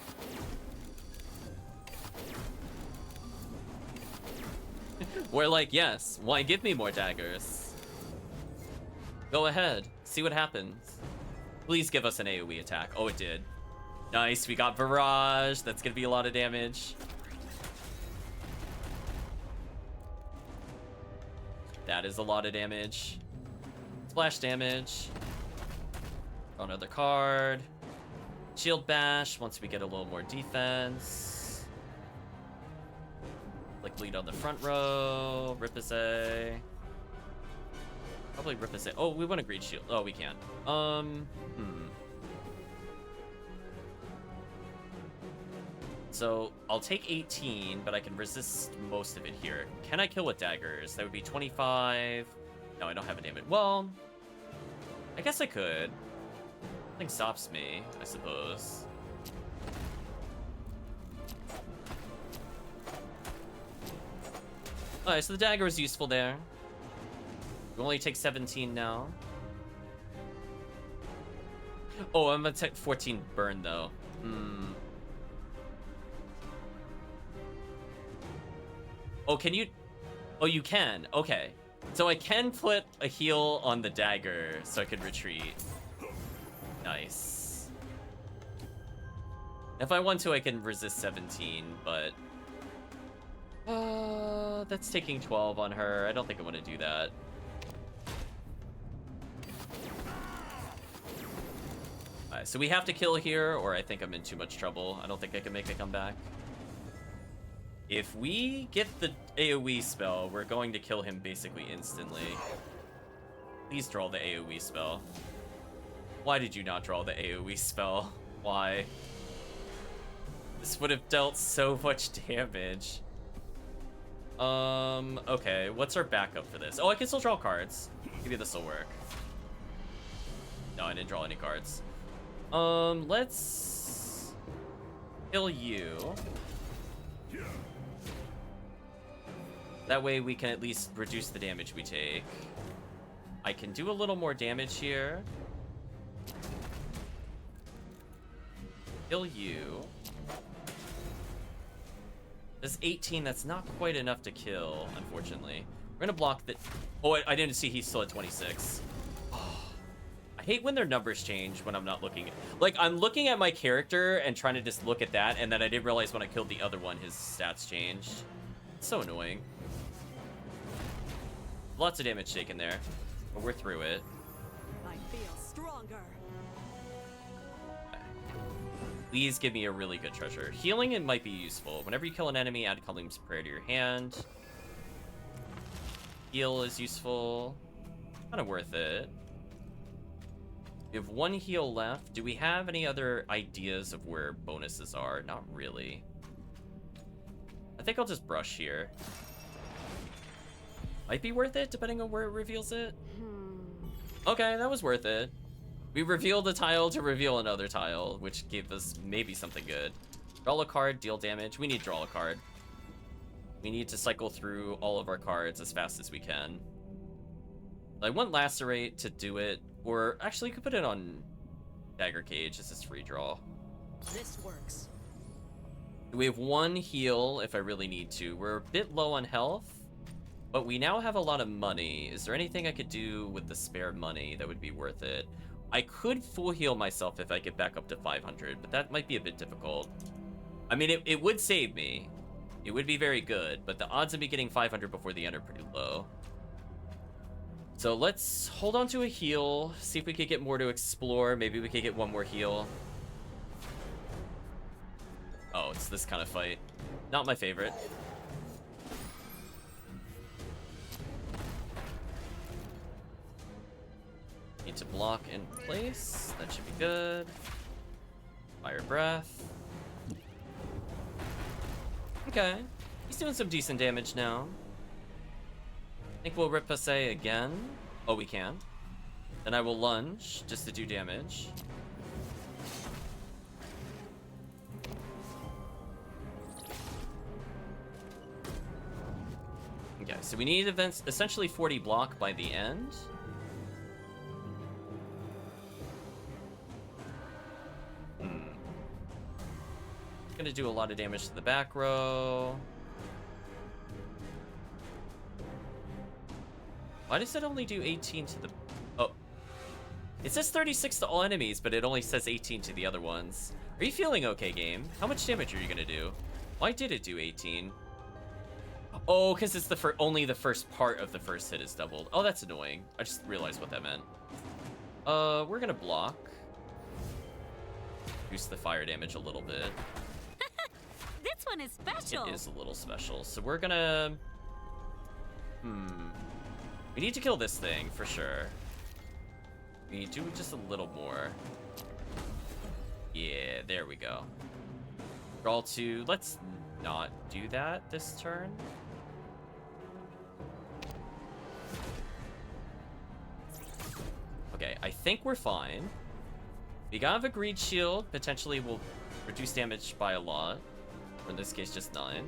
We're like, yes, why give me more daggers? Go ahead, see what happens. Please give us an AoE attack. Oh, it did. Nice, we got Barrage. That's gonna be a lot of damage. That is a lot of damage. Splash damage. Draw another card. Shield Bash once we get a little more defense. quick lead on the front row. Ripazay. Probably Ripazay. Oh, we want a Greed Shield. Oh, we can. So I'll take 18, but I can resist most of it here. Can I kill with daggers? That would be 25. No, I don't have a damage. Well, I guess I could. Nothing stops me, I suppose. Alright, so the dagger was useful there. We only take 17 now. Oh, I'm gonna take 14 burn though. Oh, can you? Oh, you can. Okay. So I can put a heal on the dagger so I can retreat. Nice. If I want to, I can resist 17, but... that's taking 12 on her. I don't think I want to do that. Alright, so we have to kill here, or I think I'm in too much trouble. I don't think I can make a comeback. If we get the AoE spell, we're going to kill him basically instantly. Please draw the AoE spell. Why did you not draw the AoE spell? Why? This would have dealt so much damage. Okay, what's our backup for this? Oh, I can still draw cards. Maybe this will work. No, I didn't draw any cards. Let's kill you. That way we can at least reduce the damage we take. I can do a little more damage here. Kill you. This 18, that's not quite enough to kill, unfortunately. We're gonna block the... Oh, I didn't see he's still at 26. Oh, I hate when their numbers change when I'm not looking. Like, I'm looking at my character and trying to just look at that, and then I didn't realize when I killed the other one, his stats changed. It's so annoying. Lots of damage taken there, but we're through it. I feel stronger. Please give me a really good treasure. Healing, it might be useful. Whenever you kill an enemy, add Khalim's Prayer to your hand. Heal is useful. Kind of worth it. We have one heal left. Do we have any other ideas of where bonuses are? Not really. I think I'll just brush here. Might be worth it, depending on where it reveals it. Okay, that was worth it. We revealed a tile to reveal another tile, which gave us maybe something good. Draw a card, deal damage. We need to draw a card. We need to cycle through all of our cards as fast as we can. I want Lacerate to do it, or actually you could put it on Dagger Cage. This is free draw. This works. We have one heal if I really need to. We're a bit low on health. But we now have a lot of money. Is there anything I could do with the spare money that would be worth it? I could full heal myself if I get back up to 500, but that might be a bit difficult. I mean, it would save me. It would be very good, but the odds of me getting 500 before the end are pretty low. So let's hold on to a heal, see if we could get more to explore. Maybe we could get one more heal. Oh, it's this kind of fight. Not my favorite. Need to block in place. That should be good. Fire breath. Okay. He's doing some decent damage now. I think we'll Riposte again. Oh, we can. Then I will lunge just to do damage. Okay, so we need essentially 40 block by the end. Gonna do a lot of damage to the back row. Why does it only do 18 to the... Oh. It says 36 to all enemies, but it only says 18 to the other ones. Are you feeling okay, game? How much damage are you gonna do? Why did it do 18? Oh, because it's the only the first part of the first hit is doubled. Oh, that's annoying. I just realized what that meant. We're gonna block. Reduce the fire damage a little bit. This one is special. It is a little special. So we're gonna... We need to kill this thing, for sure. We need to do just a little more. Yeah, there we go. Draw 2. Let's not do that this turn. Okay, I think we're fine. We have a greed shield. Potentially will reduce damage by a lot. Or in this case, just 9.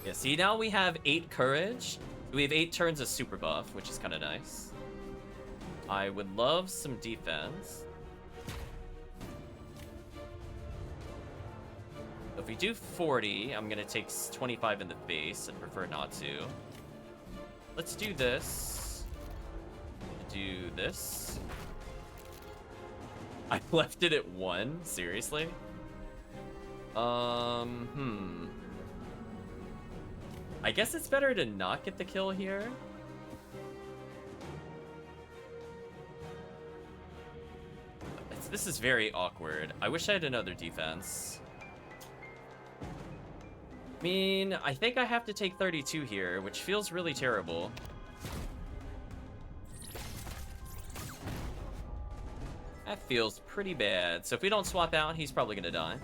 Yeah, see, now we have 8 courage. We have 8 turns of super buff, which is kind of nice. I would love some defense. If we do 40, I'm gonna take 25 in the face and prefer not to. Let's do this. Do this. I left it at 1? Seriously? I guess it's better to not get the kill here. This is very awkward. I wish I had another defense. I mean, I think I have to take 32 here, which feels really terrible. That feels pretty bad. So if we don't swap out, he's probably gonna die.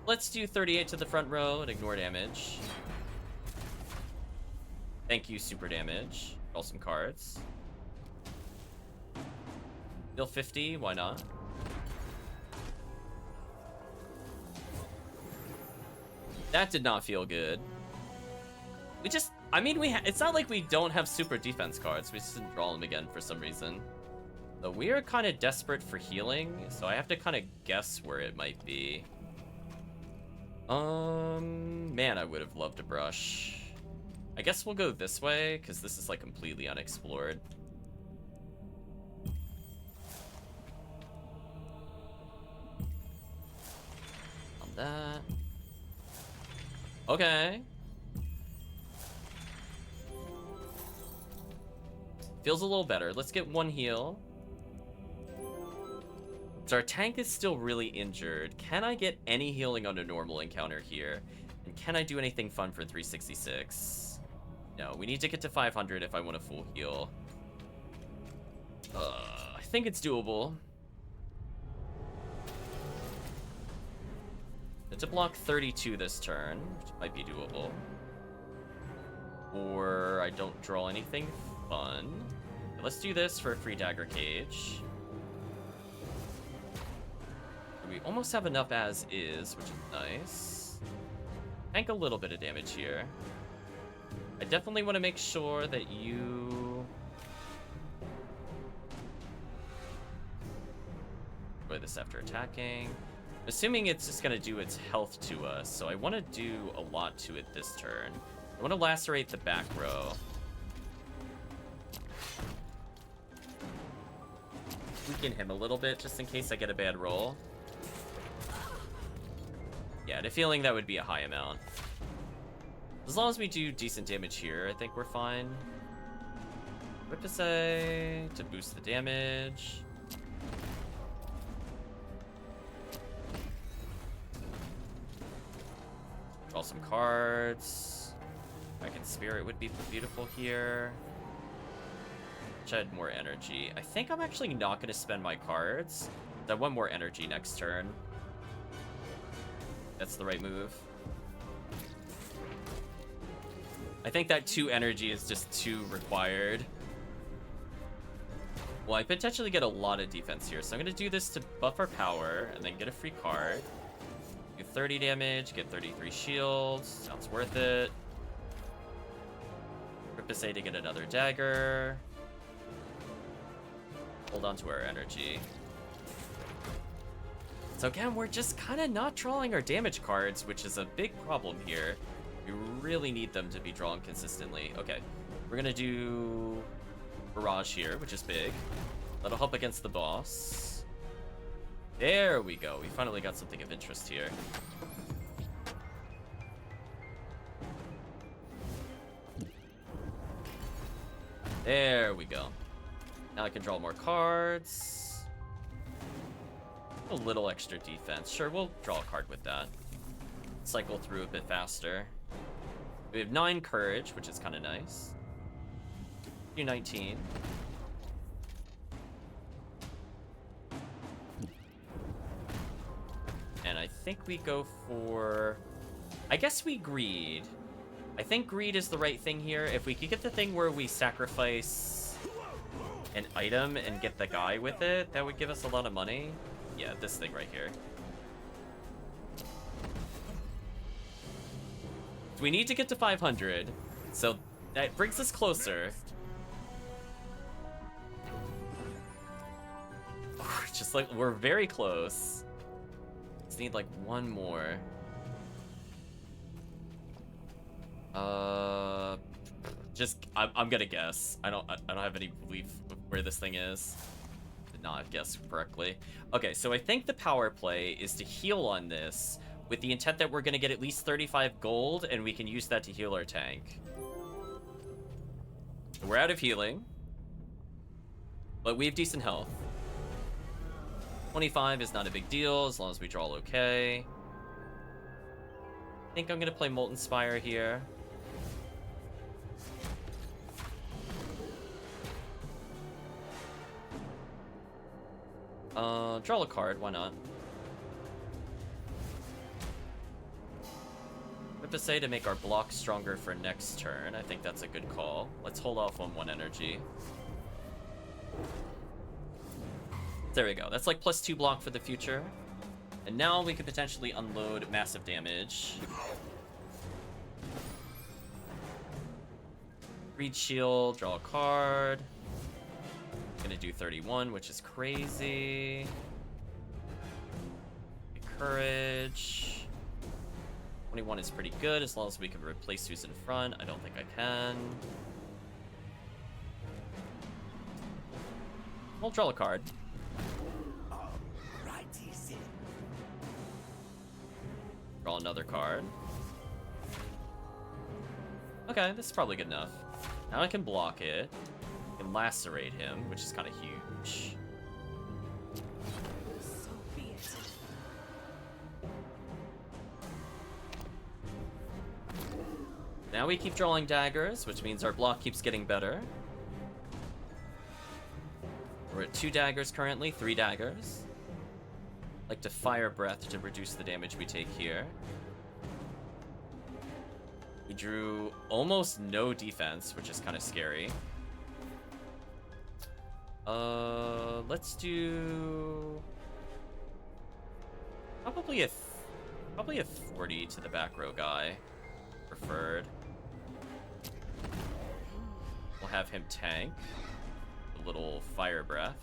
Let's do 38 to the front row and ignore damage. Thank you, super damage. Draw some cards. Deal 50, why not? That did not feel good. We just, I mean, it's not like we don't have super defense cards. We just didn't draw them again for some reason. So we are kind of desperate for healing, so I have to kind of guess where it might be. Man, I would have loved a brush. I guess we'll go this way, because this is like completely unexplored. On that. Okay. Feels a little better. Let's get 1 heal. So our tank is still really injured. Can I get any healing on a normal encounter here? And can I do anything fun for 366? No, we need to get to 500 if I want a full heal. I think it's doable. To block 32 this turn, which might be doable. Or I don't draw anything fun. Let's do this for a free dagger cage. We almost have enough as is, which is nice. Tank a little bit of damage here. I definitely want to make sure that you... Enjoy this after attacking. Assuming it's just going to do its health to us, so I want to do a lot to it this turn. I want to lacerate the back row. Weaken him a little bit, just in case I get a bad roll. Yeah, I had a feeling that would be a high amount. As long as we do decent damage here, I think we're fine. Riptide to boost the damage. Draw some cards. Dragon Spirit would be beautiful here. Shed more energy. I think I'm actually not going to spend my cards. I want more energy next turn. That's the right move. I think that 2 energy is just too required. Well, I potentially get a lot of defense here, so I'm going to do this to buff our power and then get a free card. Do 30 damage, get 33 shields. Sounds worth it. Riptide to get another dagger. Hold on to our energy. So again, we're just kind of not drawing our damage cards, which is a big problem here. We really need them to be drawn consistently. Okay, we're gonna do Barrage here, which is big. That'll help against the boss. There we go. We finally got something of interest here. There we go. Now I can draw more cards. A little extra defense. Sure, we'll draw a card with that. Cycle through a bit faster. We have 9 courage, which is kind of nice. 19. And I think we go for... I guess we greed. I think greed is the right thing here. If we could get the thing where we sacrifice an item and get the guy with it, that would give us a lot of money. Yeah, this thing right here. We need to get to 500, so that brings us closer. Just like, we're very close. Just need like one more. I'm gonna guess. I don't have any belief where this thing is. Did not guess correctly. Okay, so I think the power play is to heal on this with the intent that we're gonna get at least 35 gold, and we can use that to heal our tank. We're out of healing, but we have decent health. 25 is not a big deal as long as we draw okay. I think I'm gonna play Molten Spire here. Draw a card, why not? We have to say to make our block stronger for next turn. I think that's a good call. Let's hold off on 1 energy. There we go. That's like +2 block for the future. And now we could potentially unload massive damage. Read shield, draw a card. Gonna do 31, which is crazy. Courage. 21 is pretty good as long as we can replace who's in front. I don't think I can. We'll draw a card. Draw another card. Okay, this is probably good enough. Now I can block it. I can lacerate him, which is kind of huge. So be it. Now we keep drawing daggers, which means our block keeps getting better. We're at 2 daggers currently, 3 daggers. Like to fire breath to reduce the damage we take here. We drew almost no defense, which is kind of scary. Let's do probably a 40 to the back row guy, preferred. We'll have him tank a little fire breath.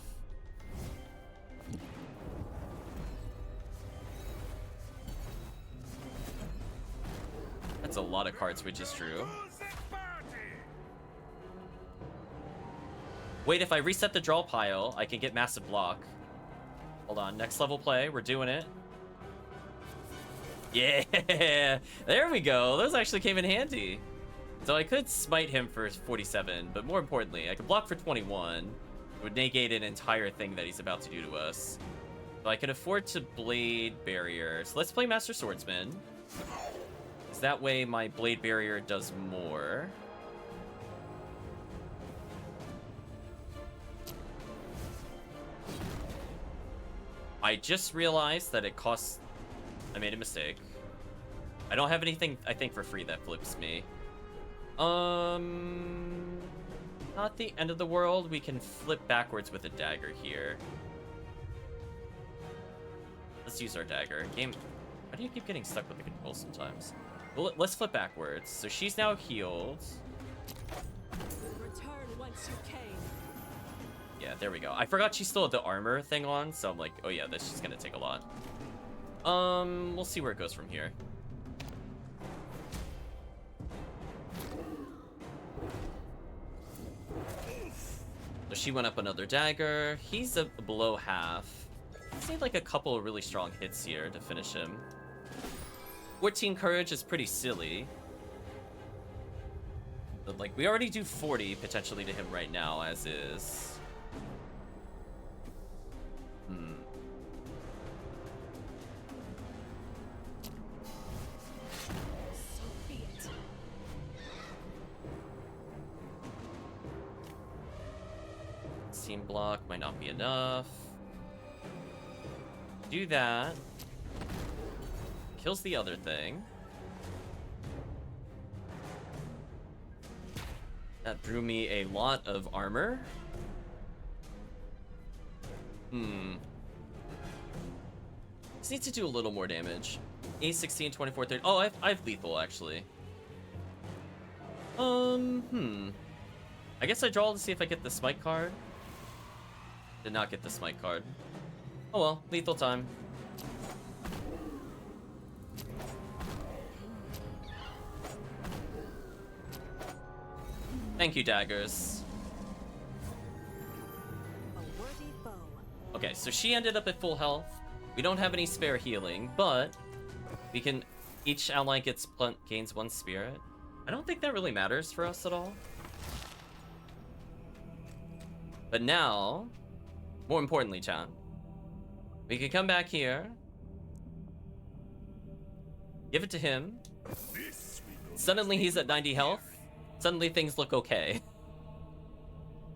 That's a lot of cards we just drew. Wait, if I reset the draw pile, I can get massive block. Hold on, next level play, we're doing it. Yeah, there we go. Those actually came in handy. So I could smite him for 47, but more importantly, I could block for 21. It would negate an entire thing that he's about to do to us. So I can afford to Blade Barrier. So let's play Master Swordsman. Because that way my Blade Barrier does more. I just realized that it costs... I made a mistake. I don't have anything, I think, for free that flips me. Not the end of the world. We can flip backwards with a dagger here. Let's use our dagger. Game... Why do you keep getting stuck with the controls sometimes? Well, let's flip backwards. So she's now healed. Return once you came. Yeah, there we go. I forgot she still had the armor thing on, so I'm like, oh yeah, this is gonna take a lot. We'll see where it goes from here. So she went up another dagger. He's below half. Just need like a couple of really strong hits here to finish him. 14 courage is pretty silly. But like, we already do 40 potentially to him right now, as is. 14 block might not be enough. Do that. Kills the other thing. That drew me a lot of armor. Just need to do a little more damage. A16, 24, 30. Oh, I have lethal, actually. I guess I draw to see if I get the smite card. Did not get the smite card. Oh well, lethal time. Thank you, daggers. A worthy foe. Okay, so she ended up at full health. We don't have any spare healing, but we can... Each ally gains 1 spirit. I don't think that really matters for us at all. But now, more importantly, chat, we can come back here, give it to him. Suddenly he's at 90 health. Suddenly things look okay.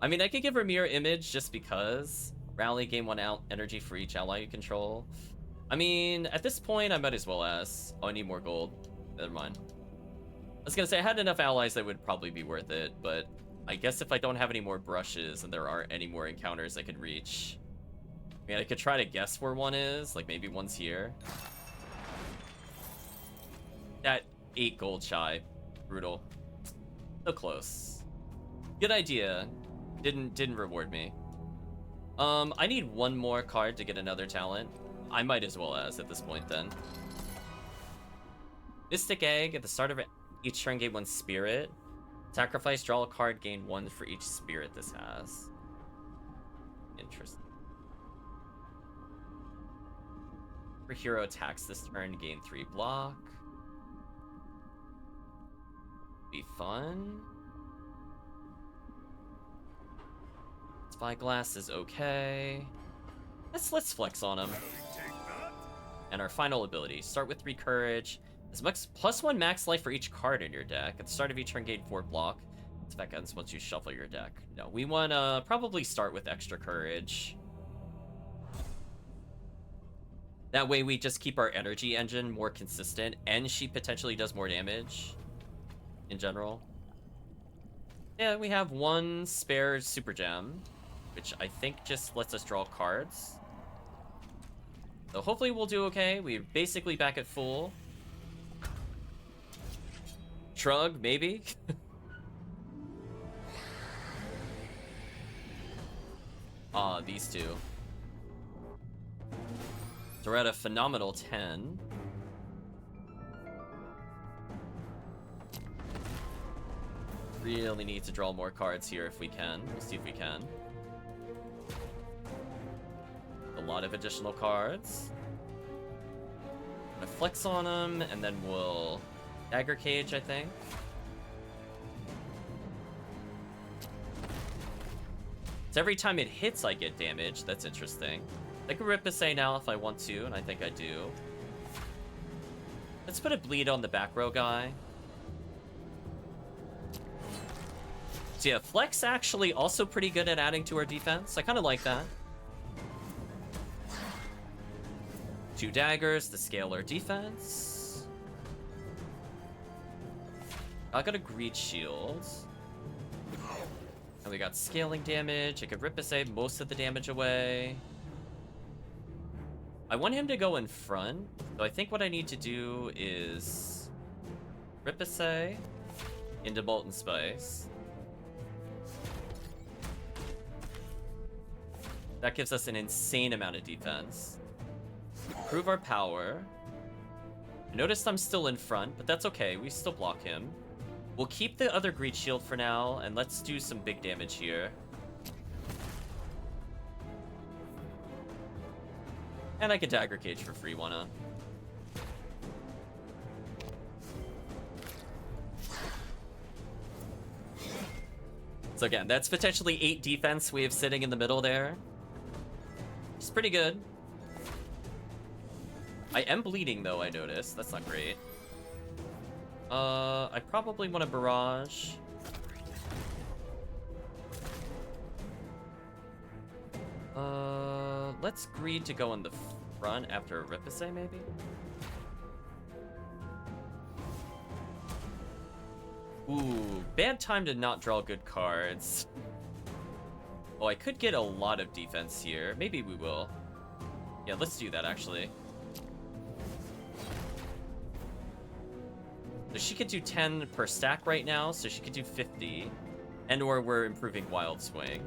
I mean, I could give her mirror image just because. Rally, gain 1 out energy for each ally you control. I mean, at this point, I might as well ask. Oh, I need more gold. Never mind. I was gonna say, I had enough allies that would probably be worth it, but I guess if I don't have any more brushes and there aren't any more encounters I could reach. I mean, I could try to guess where one is, like maybe one's here. That 8 gold shy. Brutal. So close. Good idea. Didn't reward me. I need 1 more card to get another talent. I might as well as at this point then. Mystic Egg, at the start of each turn gain 1 spirit. Sacrifice, draw a card, gain 1 for each spirit this has. Interesting. For hero attacks this turn, gain 3 block. Be fun. Spyglass is okay. Let's flex on him. And our final ability. Start with 3 courage. As much +1 max life for each card in your deck. At the start of each turn, gain 4 block. This effect ends once you shuffle your deck. No, we want to probably start with extra courage. That way we just keep our energy engine more consistent, and she potentially does more damage in general. Yeah, we have 1 spare super gem, which I think just lets us draw cards. So hopefully we'll do okay. We're basically back at full. Shrug, maybe? These two. So we're at a phenomenal 10. Really need to draw more cards here if we can. We'll see if we can. A lot of additional cards. I'm gonna flex on them, and then we'll dagger cage, I think. So every time it hits, I get damage. That's interesting. I can rip Say now if I want to, and I think I do. Let's put a bleed on the back row guy. So yeah, Flex actually also pretty good at adding to our defense. I kind of like that. 2 daggers to scale our defense. I got a greed shield. And we got scaling damage. I could rip save most of the damage away. I want him to go in front, so I think what I need to do is rip say into Molten Spice. That gives us an insane amount of defense. Improve our power. I noticed I'm still in front, but that's okay. We still block him. We'll keep the other greed shield for now, and let's do some big damage here. And I can dagger cage for free, wanna? So again, that's potentially 8 defense we have sitting in the middle there. It's pretty good. I am bleeding though, I noticed. That's not great. I probably want to barrage. let's greed to go in the front after Ripase, maybe? Ooh, bad time to not draw good cards. Oh, I could get a lot of defense here. Maybe we will. Yeah, let's do that, actually. So she could do 10 per stack right now, so she could do 50. And or we're improving Wild Swing.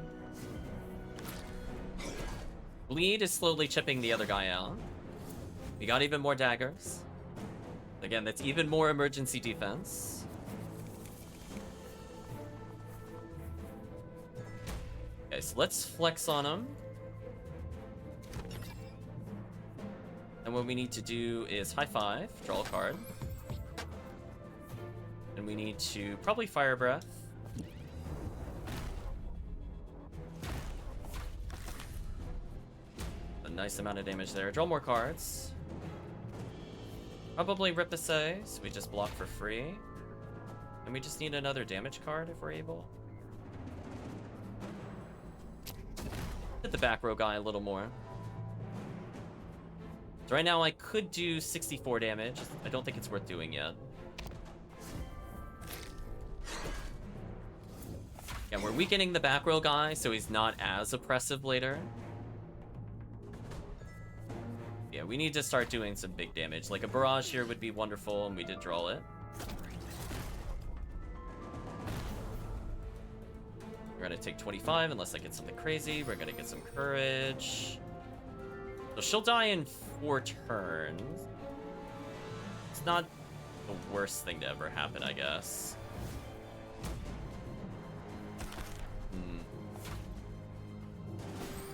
Bleed is slowly chipping the other guy out. We got even more daggers. Again, that's even more emergency defense. Okay, so let's flex on him. And what we need to do is high five, draw a card. And we need to probably Fire Breath. A nice amount of damage there. Draw more cards. Probably Ripase, so we just block for free. And we just need another damage card if we're able. Hit the back row guy a little more. So right now I could do 64 damage. I don't think it's worth doing yet. Yeah, we're weakening the back row guy so he's not as oppressive later. Yeah, we need to start doing some big damage. Like a barrage here would be wonderful, and we did draw it. We're gonna take 25 unless I get something crazy. We're gonna get some courage. So she'll die in 4 turns. It's not the worst thing to ever happen, I guess.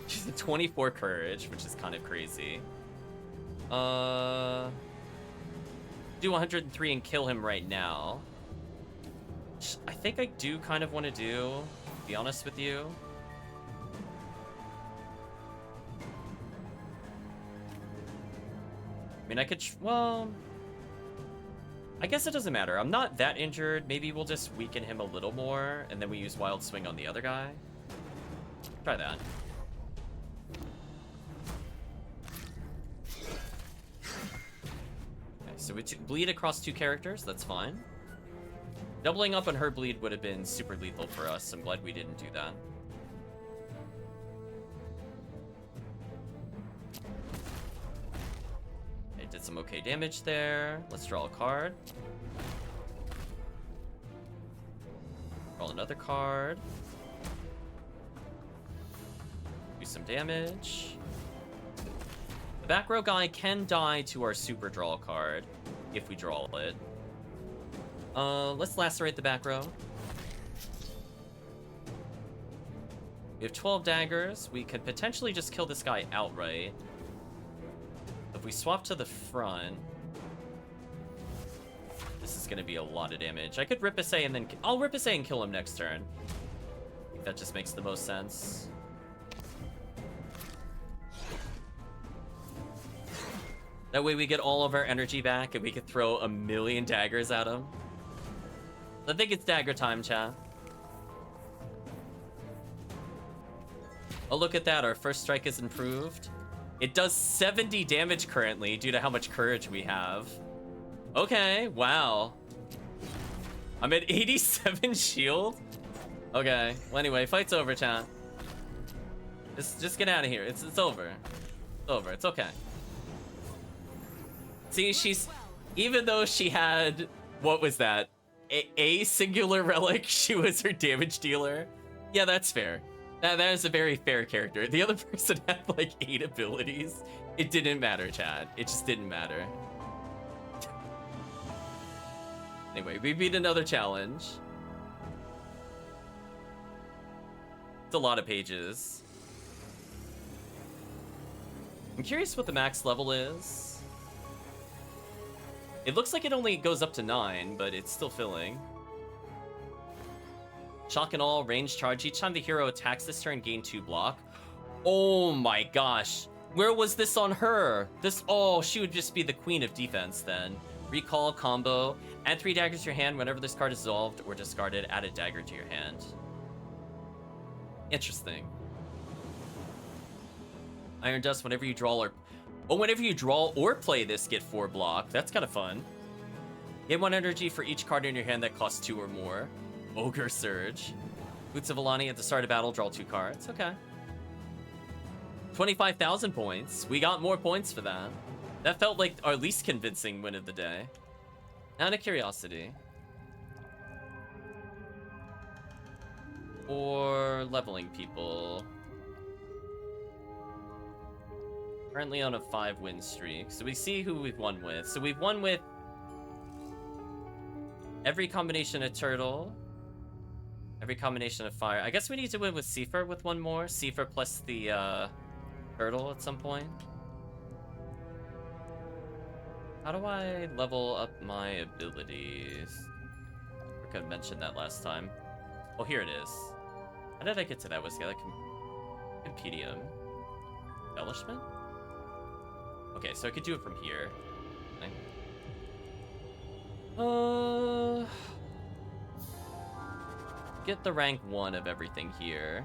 She's a 24 courage, which is kind of crazy. Do 103 and kill him right now. Which I think I do kind of want to do, to be honest with you. I mean, I could, well, I guess it doesn't matter. I'm not that injured. Maybe we'll just weaken him a little more, and then we use Wild Swing on the other guy. Try that. So we bleed across 2 characters, that's fine. Doubling up on her bleed would have been super lethal for us. I'm glad we didn't do that. It did some okay damage there. Let's draw a card. Draw another card. Do some damage. The back row guy can die to our super draw card if we draw it. Let's lacerate the back row. We have 12 daggers. We could potentially just kill this guy outright. If we swap to the front, this is gonna be a lot of damage. I could Ripase and then I'll Ripase and kill him next turn. I think that just makes the most sense. That way we get all of our energy back and we could throw a million daggers at him. I think it's dagger time, chat. Oh, look at that. Our first strike is improved. It does 70 damage currently due to how much courage we have. Okay, wow. I'm at 87 shield? Okay, well anyway, fight's over, chat. Just get out of here. It's over. It's over. It's okay. See, she's, even though she had, what was that? A singular relic, she was her damage dealer. Yeah, that's fair. That is a very fair character. The other person had like 8 abilities. It didn't matter, Chad. It just didn't matter. Anyway, we beat another challenge. It's a lot of pages. I'm curious what the max level is. It looks like it only goes up to 9, but it's still filling. Shock and all, range charge. Each time the hero attacks this turn, gain 2 block. Oh my gosh. Where was this on her? Oh, she would just be the queen of defense then. Recall, combo. Add 3 daggers to your hand whenever this card is dissolved or discarded. Add a dagger to your hand. Interesting. Iron Dust, whenever you draw or... Oh, whenever you draw or play this, get 4 block. That's kind of fun. Get 1 energy for each card in your hand that costs 2 or more. Ogre Surge. Boots of Alani, at the start of battle, draw 2 cards. Okay. 25,000 points. We got more points for that. That felt like our least convincing win of the day. Out of curiosity. Or leveling people. Currently on a 5-win streak. So we see who we've won with. So we've won with every combination of turtle. Every combination of fire. I guess we need to win with Seifer with 1 more. Seifer plus the turtle at some point. How do I level up my abilities? I could have mentioned that last time. Oh, here it is. How did I get to that? Was the other compendium? Embellishment? Okay, so I could do it from here. Get the rank 1 of everything here.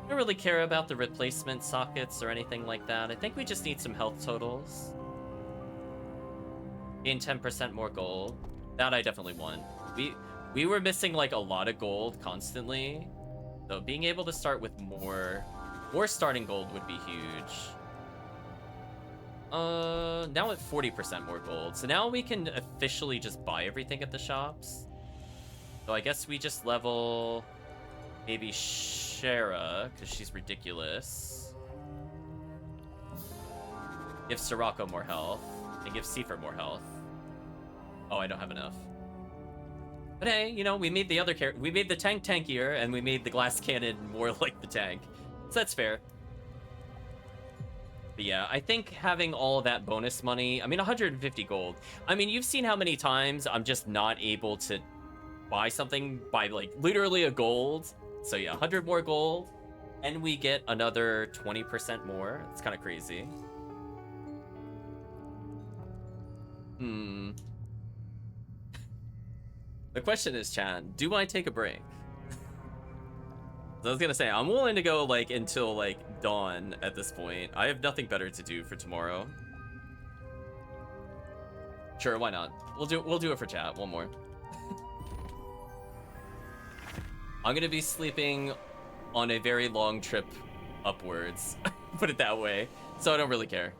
I don't really care about the replacement sockets or anything like that. I think we just need some health totals. Gain 10% more gold. That I definitely want. We were missing like a lot of gold constantly. So being able to start with more starting gold would be huge. Now at 40% more gold. So now we can officially just buy everything at the shops. So I guess we just level maybe Sharra, because she's ridiculous. Give Sorroco more health. And give Seifer more health. Oh, I don't have enough. But hey, you know, we made the other we made the tank tankier, and we made the glass cannon more like the tank. So that's fair. But yeah, I think having all that bonus money, I mean, 150 gold. I mean, you've seen how many times I'm just not able to buy something by, like, literally a gold. So yeah, 100 more gold, and we get another 20% more. It's kind of crazy. The question is, Chan, do I take a break? So I was gonna say, I'm willing to go, like, until, like, dawn at this point. I have nothing better to do for tomorrow. Sure, why not? We'll do it for chat. 1 more. I'm gonna be sleeping on a very long trip upwards. Put it that way. So I don't really care.